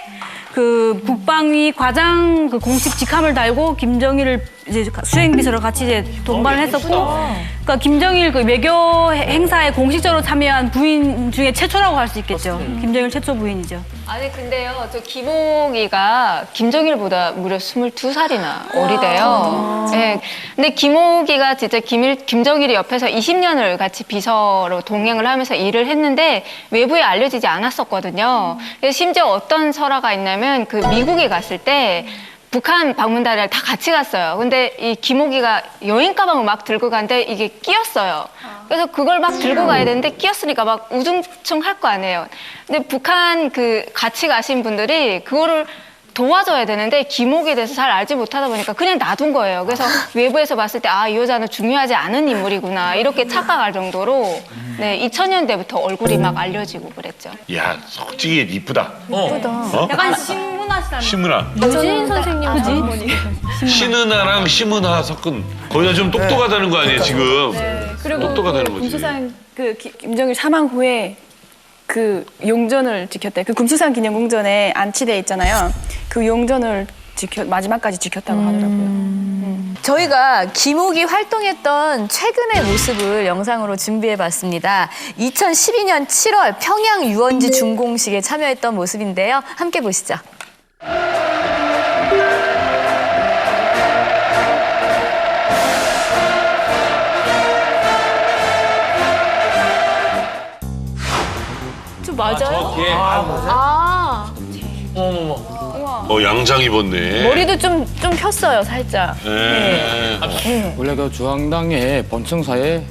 그 국방위 과장 그 공식 직함을 달고 김정일을 이제 수행비서로 같이 이제 동반을 했었고, 그러니까 김정일 그 외교 행사에 공식적으로 참여한 부인 중에 최초라고 할 수 있겠죠. 김정일 최초 부인이죠. 아니 근데요, 저 김옥이가 김정일보다 무려 22살이나 어리대요. 네. 근데 김옥이가 진짜 김정일이 옆에서 20년을 같이 비서로 동행을 하면서 일을 했는데 외부에 알려지지 않았었거든요. 그래서 심지어 어떤 설화가 있냐면 그 미국에 갔을 때 북한 방문단을 다 같이 갔어요. 근데 이 김옥이가 여행 가방을 막 들고 갔는데 이게 끼었어요. 그래서 그걸 막 들고 가야 되는데 끼었으니까 막 우중충 할 거 아니에요. 근데 북한 그 같이 가신 분들이 그거를 도와줘야 되는데 김옥에 대해서 잘 알지 못하다 보니까 그냥 놔둔 거예요. 그래서 외부에서 봤을 때 아, 이 여자는 중요하지 않은 인물이구나 이렇게 착각할 정도로 네, 2000년대부터 얼굴이 막 알려지고 그랬죠. 야, 솔직히 이쁘다. 이쁘다. 약간 신문아 씨 닮았어. 심은아. 유진 선생님 어머니. 신은아랑 심은아 섞은 거기다 좀 똑똑하다는 거 아니에요 지금? 그리고 똑똑하다는 거지. 금수산 그 김정일 사망 후에 그 용전을 지켰대. 그 금수산 기념공전에 안치돼 있잖아요. 그 용전을 마지막까지 지켰다고 하더라고요. 저희가 김옥이 활동했던 최근의 모습을 영상으로 준비해봤습니다. 2012년 7월 평양 유원지 준공식에 참여했던 모습인데요. 함께 보시죠. 맞아요? 양장 입었네. 머리도 좀 폈어요, 살짝. 원래 그 중앙당의 본청사에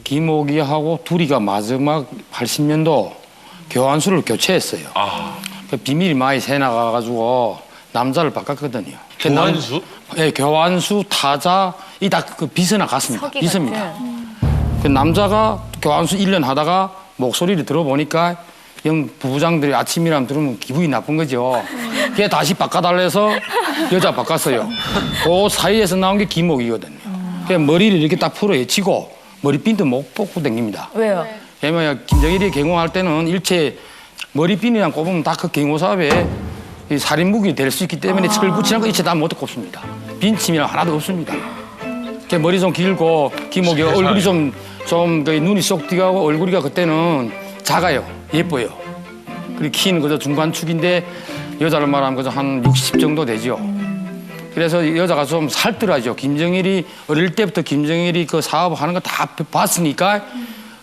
김옥이하고 둘이가 마지막 80년도 교환수를 교체했어요. 그 비밀이 많이 새나가가지고 남자를 바꿨거든요. 교환수? 네, 교환수, 타자, 이 다 그 비서나 같습니다. 비서입니다. 그 남자가 교환수 1년 하다가 목소리를 들어보니까 영 부부장들이 아침이라면 들으면 기분이 나쁜 거죠. 그게 다시 바꿔달래서 여자 바꿨어요. 그 사이에서 나온 게 김옥이거든요. 그 머리를 이렇게 딱 풀어 헤치고 머리핀도 못 뽑고 다닙니다. 왜요? 왜냐면 김정일이 경호할 때는 일체 머리핀이랑 꼽으면 다 그 경호 사업에 살인무기 될 수 있기 때문에 칠 붙이는 거 일체 다 못 꼽습니다. 빈침이랑 하나도 없습니다. 그 머리 좀 길고 김옥이 얼굴이 좀 눈이 쏙 띄고 얼굴이가 그때는 작아요. 예뻐요. 그리고 키는 그저 중간축인데 여자를 말하면 그저 한 60 정도 되죠. 그래서 여자가 좀 살뜰하죠. 김정일이 어릴 때부터 김정일이 그 사업하는 거 다 봤으니까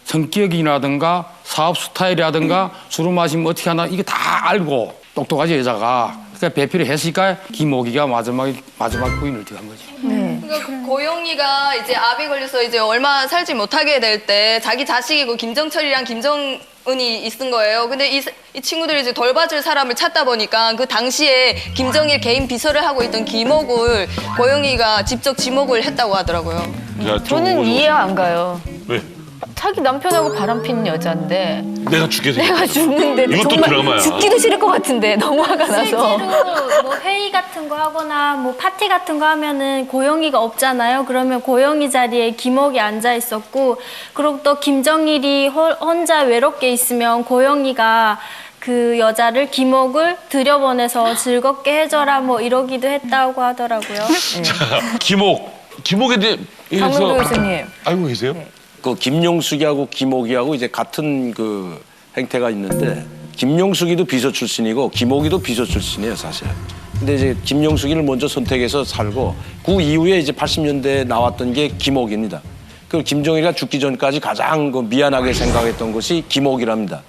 성격이라든가 사업 스타일이라든가 술을 마시면 어떻게 하나 이게 다 알고 똑똑하죠 여자가. 그러니까 배필을 했으니까 김옥이가 마지막 부인을 들어간 거죠. 그러니까 그 고영희가 이제 암이 걸려서 이제 얼마 살지 못하게 될 때 자기 자식이고 김정철이랑 김정은이 있은 거예요. 근데 이 친구들이 이제 돌봐줄 사람을 찾다 보니까 그 당시에 김정일 개인 비서를 하고 있던 김옥을 고영희가 직접 지목을 했다고 하더라고요. 저는 이해가 안 가요. 왜? 자기 남편하고 바람핀 여자인데 내가 죽게 생겼어. 내가 죽는데 이것도 정말 드라마야. 죽기도 싫을 것 같은데 너무 화가 나서. 실제로 뭐 회의 같은 거 하거나 뭐 파티 같은 거 하면은 고영희가 없잖아요. 그러면 고영희 자리에 김옥이 앉아 있었고, 그리고 또 김정일이 혼자 외롭게 있으면 고영희가 그 여자를 김옥을 들여보내서 즐겁게 해줘라 뭐 이러기도 했다고 하더라고요. 자, 김옥에 대해서 강명도 교수님 알고 계세요? 그 김용숙이하고 김옥이하고 이제 같은 그 행태가 있는데 김용숙이도 비서 출신이고 김옥이도 비서 출신이에요 사실. 근데 이제 김영숙이를 먼저 선택해서 살고 그 이후에 이제 80년대에 나왔던 게 김옥입니다. 그 김정일이가 죽기 전까지 가장 미안하게 생각했던 것이 김옥이랍니다.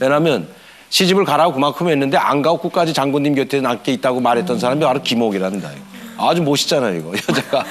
왜냐하면 시집을 가라고 그만큼 했는데 안 가고 끝까지 장군님 곁에 남게 있다고 말했던 사람이 바로 김옥이랍니다. 아주 멋있잖아요, 이거 여자가.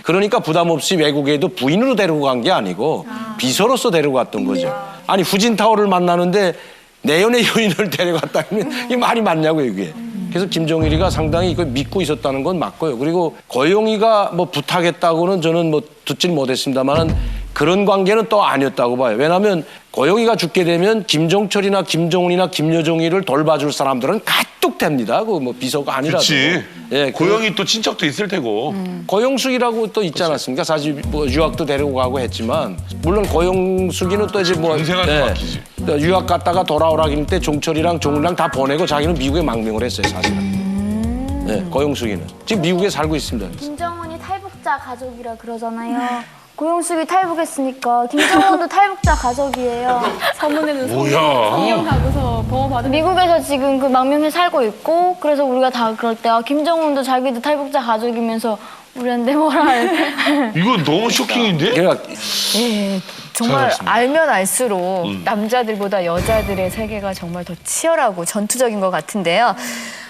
그러니까 부담 없이 외국에도 부인으로 데리고 간 게 아니고 비서로서 데리고 갔던 거죠. 아니 후진타오를 만나는데 내연의 여인을 데려갔다면 이게 말이 맞냐고요, 이게. 그래서 김정일이가 상당히 이걸 믿고 있었다는 건 맞고요. 그리고 고영이가 뭐 부탁했다고는 저는 뭐 듣질 못했습니다만 그런 관계는 또 아니었다고 봐요. 왜냐하면 고영이가 죽게 되면 김종철이나 김정은이나 김여정이를 돌봐줄 사람들은 가뚝 됩니다. 그 뭐 비서가 아니라도. 그렇지. 예, 고영이 또 친척도 있을 테고. 고영숙이라고 또 있지 않았습니까? 사실 뭐 유학도 데리고 가고 했지만 물론 고영숙이는 또 이제 뭐 동생한테 맡기지. 유학 갔다가 돌아오라길 때 종철이랑 종우랑 다 보내고 자기는 미국에 망명을 했어요, 사실은. 네, 고영숙이는 지금 미국에 살고 있습니다. 김정은이 탈북자 가족이라 그러잖아요. 고영숙이 탈북했으니까 김정은도 탈북자 가족이에요. 서문에는 뭐야? 성형 가고서 보호받은 미국에서 지금 그 망명해 살고 있고 그래서 우리가 다 그럴 때 김정은도 자기도 탈북자 가족이면서 우리한테 뭐라 해. 이건 너무 쇼킹인데? 예, 정말 잘했습니다. 알면 알수록 남자들보다 여자들의 세계가 정말 더 치열하고 전투적인 것 같은데요.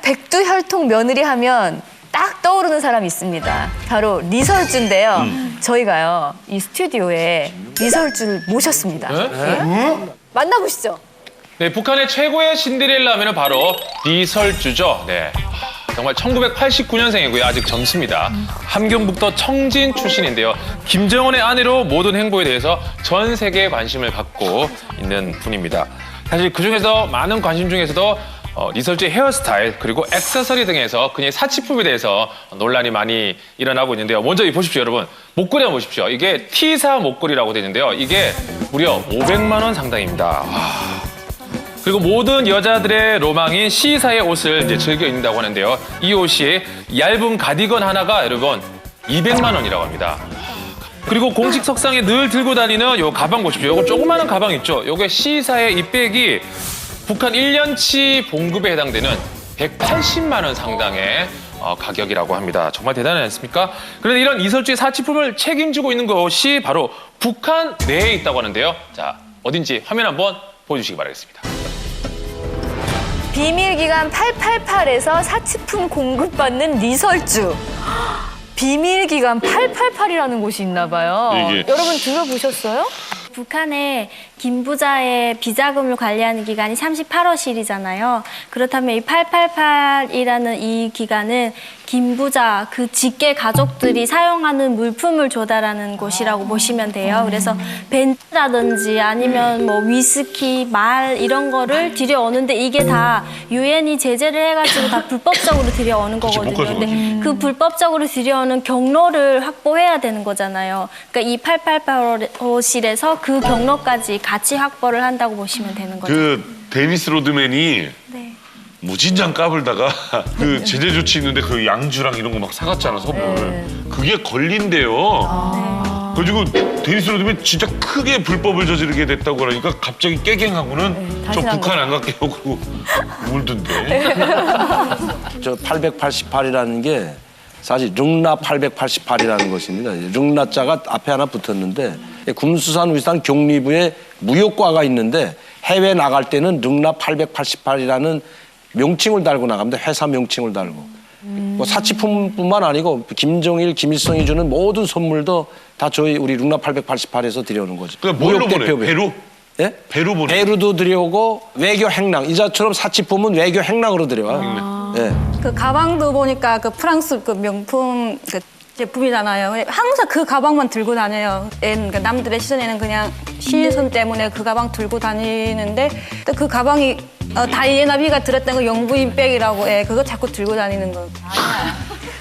백두혈통 며느리 하면 딱 떠오르는 사람이 있습니다. 바로 리설주인데요. 저희가요, 이 스튜디오에 리설주를 모셨습니다. 만나보시죠. 네, 북한의 최고의 신데렐라 하면 바로 리설주죠. 네. 정말 1989년생이고요. 아직 젊습니다. 함경북도 청진 출신인데요. 김정은의 아내로 모든 행보에 대해서 전 세계에 관심을 갖고 있는 분입니다. 사실 그중에서 많은 관심 중에서도 리설주의 헤어스타일 그리고 액세서리 등에서 그녀의 사치품에 대해서 논란이 많이 일어나고 있는데요. 먼저 보십시오, 여러분. 목걸이 한번 보십시오. 이게 T사 목걸이라고 되어 있는데요. 이게 무려 500만 원 상당입니다. 그리고 모든 여자들의 로망인 C사의 옷을 이제 즐겨 입는다고 하는데요. 이 옷이 얇은 가디건 하나가 여러분 200만 원이라고 합니다. 그리고 공식 석상에 늘 들고 다니는 요 가방 보십시오. 요거 조그마한 가방 있죠. 요게 C사의 이 백이 북한 1년치 봉급에 해당되는 180만 원 상당의 가격이라고 합니다. 정말 대단하지 않습니까? 그런데 이런 이설주의 사치품을 책임지고 있는 것이 바로 북한 내에 있다고 하는데요. 자, 어딘지 화면 한번 보여주시기 바라겠습니다. 비밀기간 888에서 사치품 공급받는 리설주. 비밀기간 888이라는 곳이 있나 봐요. 여러분 들어보셨어요? 북한의 김부자의 비자금을 관리하는 기간이 38호실이잖아요. 그렇다면 이 888이라는 이 기간은 김부자 그 직계 가족들이 사용하는 물품을 조달하는 곳이라고 보시면 돼요. 그래서 벤츠라든지 아니면 뭐 위스키, 말 이런 거를 들여오는데 이게 다 유엔이 제재를 해가지고 다 불법적으로 들여오는 거거든요. 근데 그 불법적으로 들여오는 경로를 확보해야 되는 거잖아요. 그러니까 이 888호실에서 그 경로까지 같이 확보를 한다고 보시면 되는 거죠. 그 데이비스 로드맨이 네. 무진장 까불다가 그 제재 조치 있는데 그 양주랑 이런 거 막 사갔잖아, 선물. 그게 걸린대요. 그래가지고 데이비스 로드맨 진짜 크게 불법을 저지르게 됐다고 그러니까 갑자기 깨갱하고는 저 북한 안 갈게요 그러고 울던데. 저 888이라는 게 사실 릉라 888이라는 것입니다. 릉라자가 앞에 하나 붙었는데 군수산 위산 경리부에 무역과가 있는데 해외 나갈 때는 릉라 888이라는 명칭을 달고 나갑니다. 회사 명칭을 달고. 뭐 사치품뿐만 아니고 김정일, 김일성이 주는 모든 선물도 다 저희 우리 릉라 888에서 들여오는 거죠. 그러니까 뭘로 보내요? 배로? 예? 배로 보내. 배로도 들여오고 외교 행랑. 이자처럼 사치품은 외교 행랑으로 들여와요. 예. 그 가방도 보니까 그 프랑스 그 명품 그 제품이잖아요. 항상 그 가방만 들고 다녀요. 그러니까 남들의 시선에는 그냥 시선 때문에 그 가방 들고 다니는데 또 그 가방이 다이애나 비가 들었던 거 영부인 백이라고 그거 자꾸 들고 다니는 거.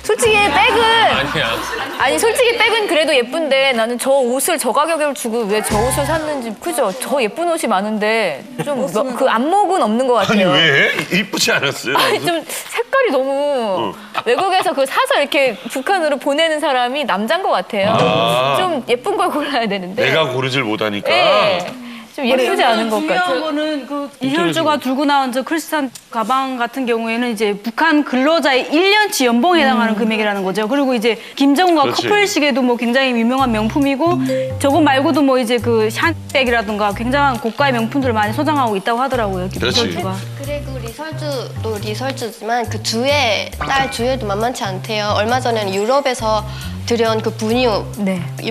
솔직히 백은 아니야. 아니 솔직히 백은 그래도 예쁜데 나는 저 옷을 저 가격을 주고 왜 저 옷을 샀는지 그죠? 저 예쁜 옷이 많은데 좀 그 안목은 없는 것 아니 같아요. 왜? 이쁘지 않았어요? 아니 좀 색깔이 너무 외국에서 그 사서 이렇게 북한으로 보내는 사람이 남자인 것 같아요. 아. 좀 예쁜 걸 골라야 되는데. 내가 고르질 못하니까. 네. 좀 예쁘지 않은 것 중요한 같아요. 거는 그 이혈주가 들고 나온 저 크리스탄 가방 같은 경우에는 이제 북한 근로자의 1년치 연봉에 해당하는 금액이라는 거죠. 그리고 이제 김정은과 그렇지. 커플 시계도 뭐 굉장히 유명한 명품이고 저거 말고도 뭐 이제 그 샤넬백이라든가 굉장한 고가의 명품들을 많이 소장하고 있다고 하더라고요. 그렇지. 이혈주가. 그리고 리설주도 리설주지만 그 주에 딸 주에도 만만치 않대요. 얼마 전에는 유럽에서 들여온 그 분유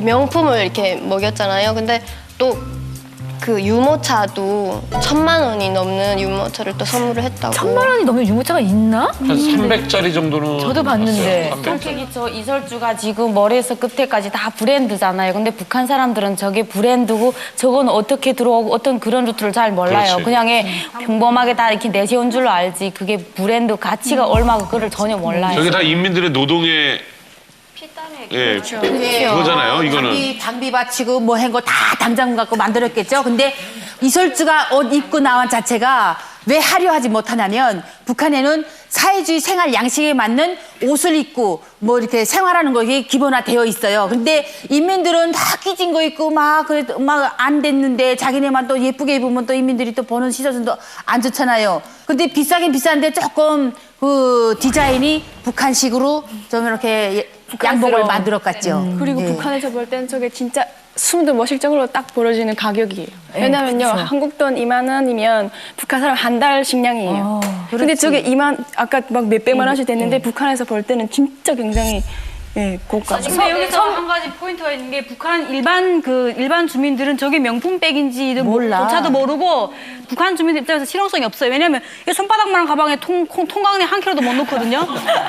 명품을 이렇게 먹였잖아요. 근데 또 그 유모차도 1,000만 원이 넘는 유모차를 또 선물을 했다고. 1,000만 원이 넘는 유모차가 있나? 한 300짜리 정도는 저도 봤는데. 봤어요. 300. 솔직히 저 이설주가 지금 머리에서 끝에까지 다 브랜드잖아요. 근데 북한 사람들은 저게 브랜드고 저건 어떻게 들어오고 어떤 그런 루트를 잘 몰라요. 그렇지. 그냥 평범하게 다 이렇게 내세운 줄로 알지 그게 브랜드 가치가 얼마고 그걸 전혀 몰라요. 저게 다 인민들의 노동의 예, 그거잖아요. 이거는 방비 바치고 뭐 한 거 다 당장 갖고 만들었겠죠. 근데 이설주가 옷 입고 나온 자체가 왜 화려하지 못하냐면 북한에는 사회주의 생활 양식에 맞는 옷을 입고 뭐 이렇게 생활하는 것이 기본화되어 있어요. 근데 인민들은 다 끼진 거 입고 막 안 됐는데 자기네만 또 예쁘게 입으면 또 인민들이 또 보는 시선은 또 안 좋잖아요. 근데 비싸긴 비싼데 조금 그 디자인이 북한식으로 좀 이렇게 양복을 만들었겠죠. 그리고 북한에서 볼 때는 저게 진짜 숨도 못 쉴 정도로 딱 벌어지는 가격이에요. 왜냐면요, 그렇죠. 한국 돈 2만 원이면 북한 사람 한 달 식량이에요. 근데 저게 2만, 아까 막 몇백만 원씩 됐는데 북한에서 볼 때는 진짜 굉장히 고가. 근데 여기서 한 가지 포인트가 있는 게 북한 일반 주민들은 저게 명품백인지도 조차도 모르고 북한 주민들 입장에서 실용성이 없어요. 왜냐면 이게 손바닥만한 가방에 통강내 한 킬로도 못 넣거든요.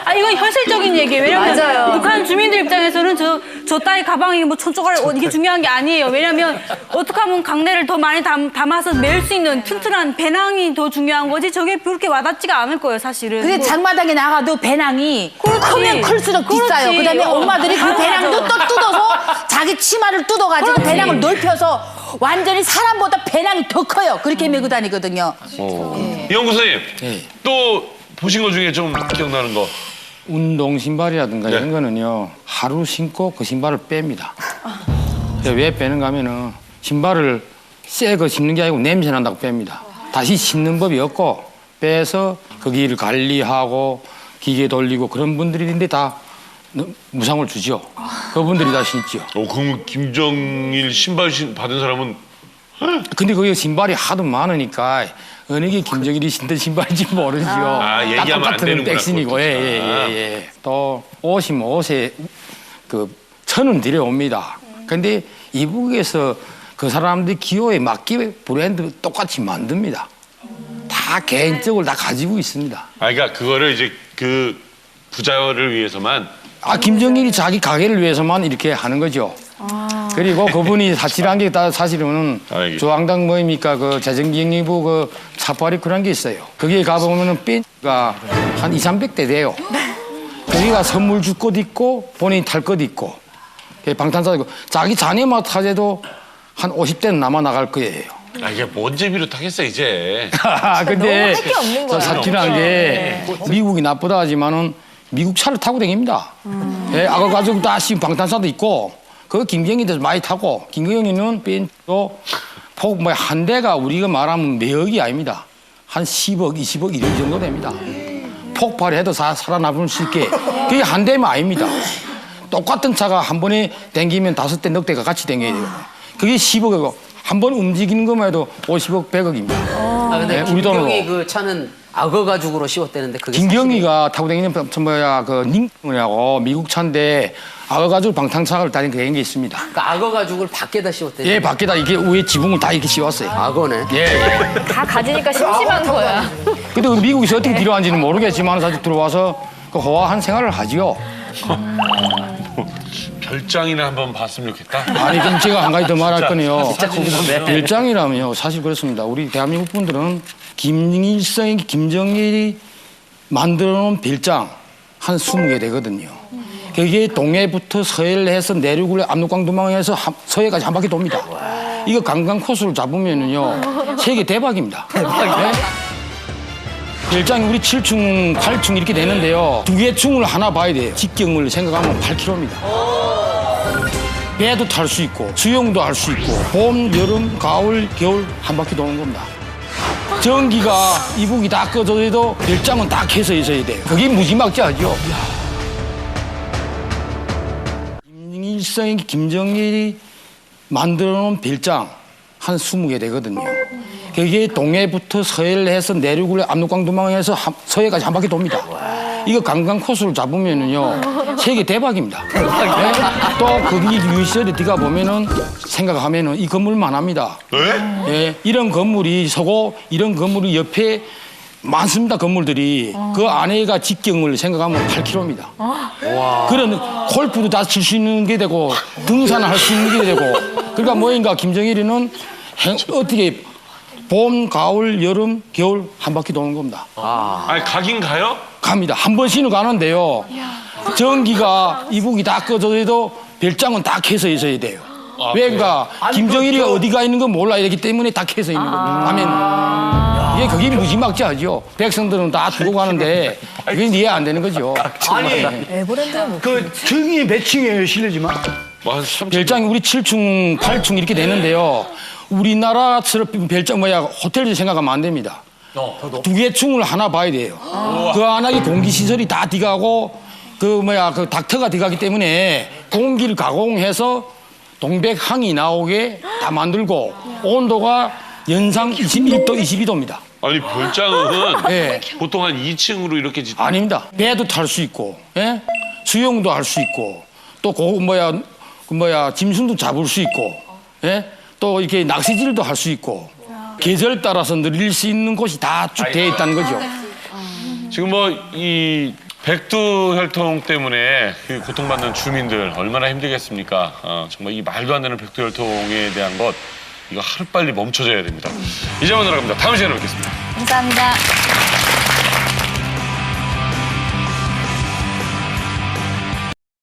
아 이건 현실적인 얘기예요. 왜냐면 맞아요. 북한 주민들 입장에서는 저 딸 가방이 뭐 촌쪽알 이게 중요한 게 아니에요. 왜냐면 어떻게 하면 강내를 더 많이 담아서 메울 수 있는 튼튼한 배낭이 더 중요한 거지 저게 그렇게 와닿지가 않을 거예요, 사실은. 근데 장마당에 나가도 배낭이 크면 클수록 비싸요. 그렇지. 그다음에 엄마들이 그 배낭도 또 뜯어서 자기 치마를 뜯어가지고 그렇지. 배낭을 넓혀서 완전히 사람보다 배낭이 더 커요. 그렇게 메고 다니거든요. 이영구 선생님 또 보신 것 중에 좀 기억나는 거. 운동 신발이라든가 이런 거는요 하루 신고 그 신발을 뺍니다. 왜 빼는가 하면은 신발을 새 거 신는 게 아니고 냄새 난다고 뺍니다. 다시 신는 법이 없고 빼서 거기를 관리하고 기계 돌리고 그런 분들인데 다 무상을 주죠. 그분들이 다 신죠. 그럼 김정일 신발 받은 사람은 근데 거기 신발이 하도 많으니까 어느 게 김정일이 신던 신발인지 모르죠. 아, 얘기하면 안 똑같은 되는구나, 백신이고, 그것도. 예. 또 옷이 옷에 그 천은 들여옵니다. 근데 이북에서 그 사람들이 기호에 맞게 브랜드 똑같이 만듭니다. 다 개인적으로 다 가지고 있습니다. 아, 그러니까 그거를 이제 그 부자를 위해서만. 김정일이 자기 가게를 위해서만 이렇게 하는 거죠. 그리고 그분이 사실한 게 사실은 조항당 뭐입니까 그 재정기획부 그 사파리 그런 게 있어요. 거기에 가보면은 벤츠가 한 200~300대 돼요. 거기가 선물 줄 것도 있고 본인이 탈 것도 있고 방탄사고 자기 자녀만 타재도 한 50대는 남아 나갈 거예요. 이게 뭔 재미로 타겠어 이제. 근데 너무 할게 없는 거야. 사실한 게 미국이 나쁘다 하지만은 미국 차를 타고 다닙니다. 아까 가지고 다 지금 방탄사도 있고 그 김경희도 많이 타고 김경희는 벤츠도 한 대가 우리가 말하면 몇 억이 아닙니다. 한 10억, 20억 이런 정도 됩니다. 폭발해도 살아남을 수 있게 그게 한 대면 아닙니다. 똑같은 차가 한 번에 댕기면 5대, 6대가 같이 댕겨야 돼요. 그게 10억이고 한 번 움직이는 것만 해도 50억, 100억입니다. 근데 우리 돈으로. 김경희 그 차는 악어 가죽으로 씌웠다는데 그게 김경희가 타고 다니는 그 닝이라고 미국 차인데 악어 가죽 방탄차를 다니는 게 있습니다. 그러니까 악어 가죽을 밖에다 씌웠대요. 예, 밖에다 이게 위에 지붕을 다 이렇게 씌웠어요. 악어네. 예. 다 가지니까 심심한 거야. 근데 미국에서 어떻게 들어왔는지는 모르겠지만 사실 들어와서 그 호화한 생활을 하지요. 별장이나 한번 봤으면 좋겠다. 아니 그럼 제가 한 가지 더 말할 거는요. 진짜 궁금해. 별장이라면요. 사실 그렇습니다. 우리 대한민국 분들은 김일성이 김정일이 만들어놓은 별장 한 20개 되거든요. 거기에 동해부터 서해를 해서 내륙을 압록강도망해서 서해까지 한 바퀴 돕니다. 이거 관광 코스를 잡으면은요 세계 대박입니다. 네? 별장이 우리 7층, 8층 이렇게 되는데요. 2개 층을 하나 봐야 돼요. 직경을 생각하면 8km입니다. 배도 탈 수 있고 수영도 할 수 있고 봄, 여름, 가을, 겨울 한 바퀴 도는 겁니다. 전기가 이북이 다 꺼져도 별장은 딱 해서 있어야 돼요. 그게 무지막지하죠. 김일성이 김정일이 만들어놓은 별장 한 20개 되거든요. 그게 동해부터 서해를 해서 내륙을 압록강도망해서 서해까지 한 바퀴 돕니다. 이거 관광 코스를 잡으면은요 세계 대박입니다. 네? 또 거기 유시설에 들어가 보면은 생각하면은 이 건물만 합니다. 네? 예, 이런 건물이 서고 이런 건물이 옆에 많습니다. 건물들이 그 안에가 직경을 생각하면 8km입니다. 그런 골프도 다 칠 수 있는 게 되고 등산을 할 수 있는 게 되고 그러니까 뭐인가 김정일이는 어떻게 봄, 가을, 여름, 겨울 한 바퀴 도는 겁니다. 아니 가긴 가요? 갑니다. 한 번씩은 가는데요. 전기가 이북이 다 꺼져도 별장은 다 켜서 있어야 돼요. 왜가 김정일이 어디가 있는 건 몰라야 되기 때문에 다 켜서 있는 겁니다. 가면 이게 그게 무지막지하죠. 백성들은 다 두고 가는데 그게 이해 안 되는 거죠. 아니, 그 층이 몇 층이에요, 실례지만? 별장이 우리 7층, 8층 이렇게 되는데요. 우리나라처럼 별장 호텔 생각하면 안 됩니다. 2개 층을 하나 봐야 돼요. 그 안에 공기 시설이 다 들어가고 그 닥터가 들어가기 때문에 공기를 가공해서 동백항이 나오게 다 만들고 온도가 연상 21도, 22도입니다. 아니 별장은 예. 보통 한 2층으로 이렇게 아닙니다. 배도 탈 수 있고, 예? 수영도 할 수 있고, 또 짐승도 잡을 수 있고, 예? 또 이렇게 낚시질도 할 수 있고, 계절 따라서 늘릴 수 있는 곳이 다 쭉 되어 있다는 거죠. 지금 뭐 이 백두 혈통 때문에 그 고통받는 주민들 얼마나 힘들겠습니까? 정말 이 말도 안 되는 백두 혈통에 대한 것 이거 하루빨리 멈춰져야 됩니다. 이제 만나러 갑니다. 다음 시간에 뵙겠습니다. 감사합니다.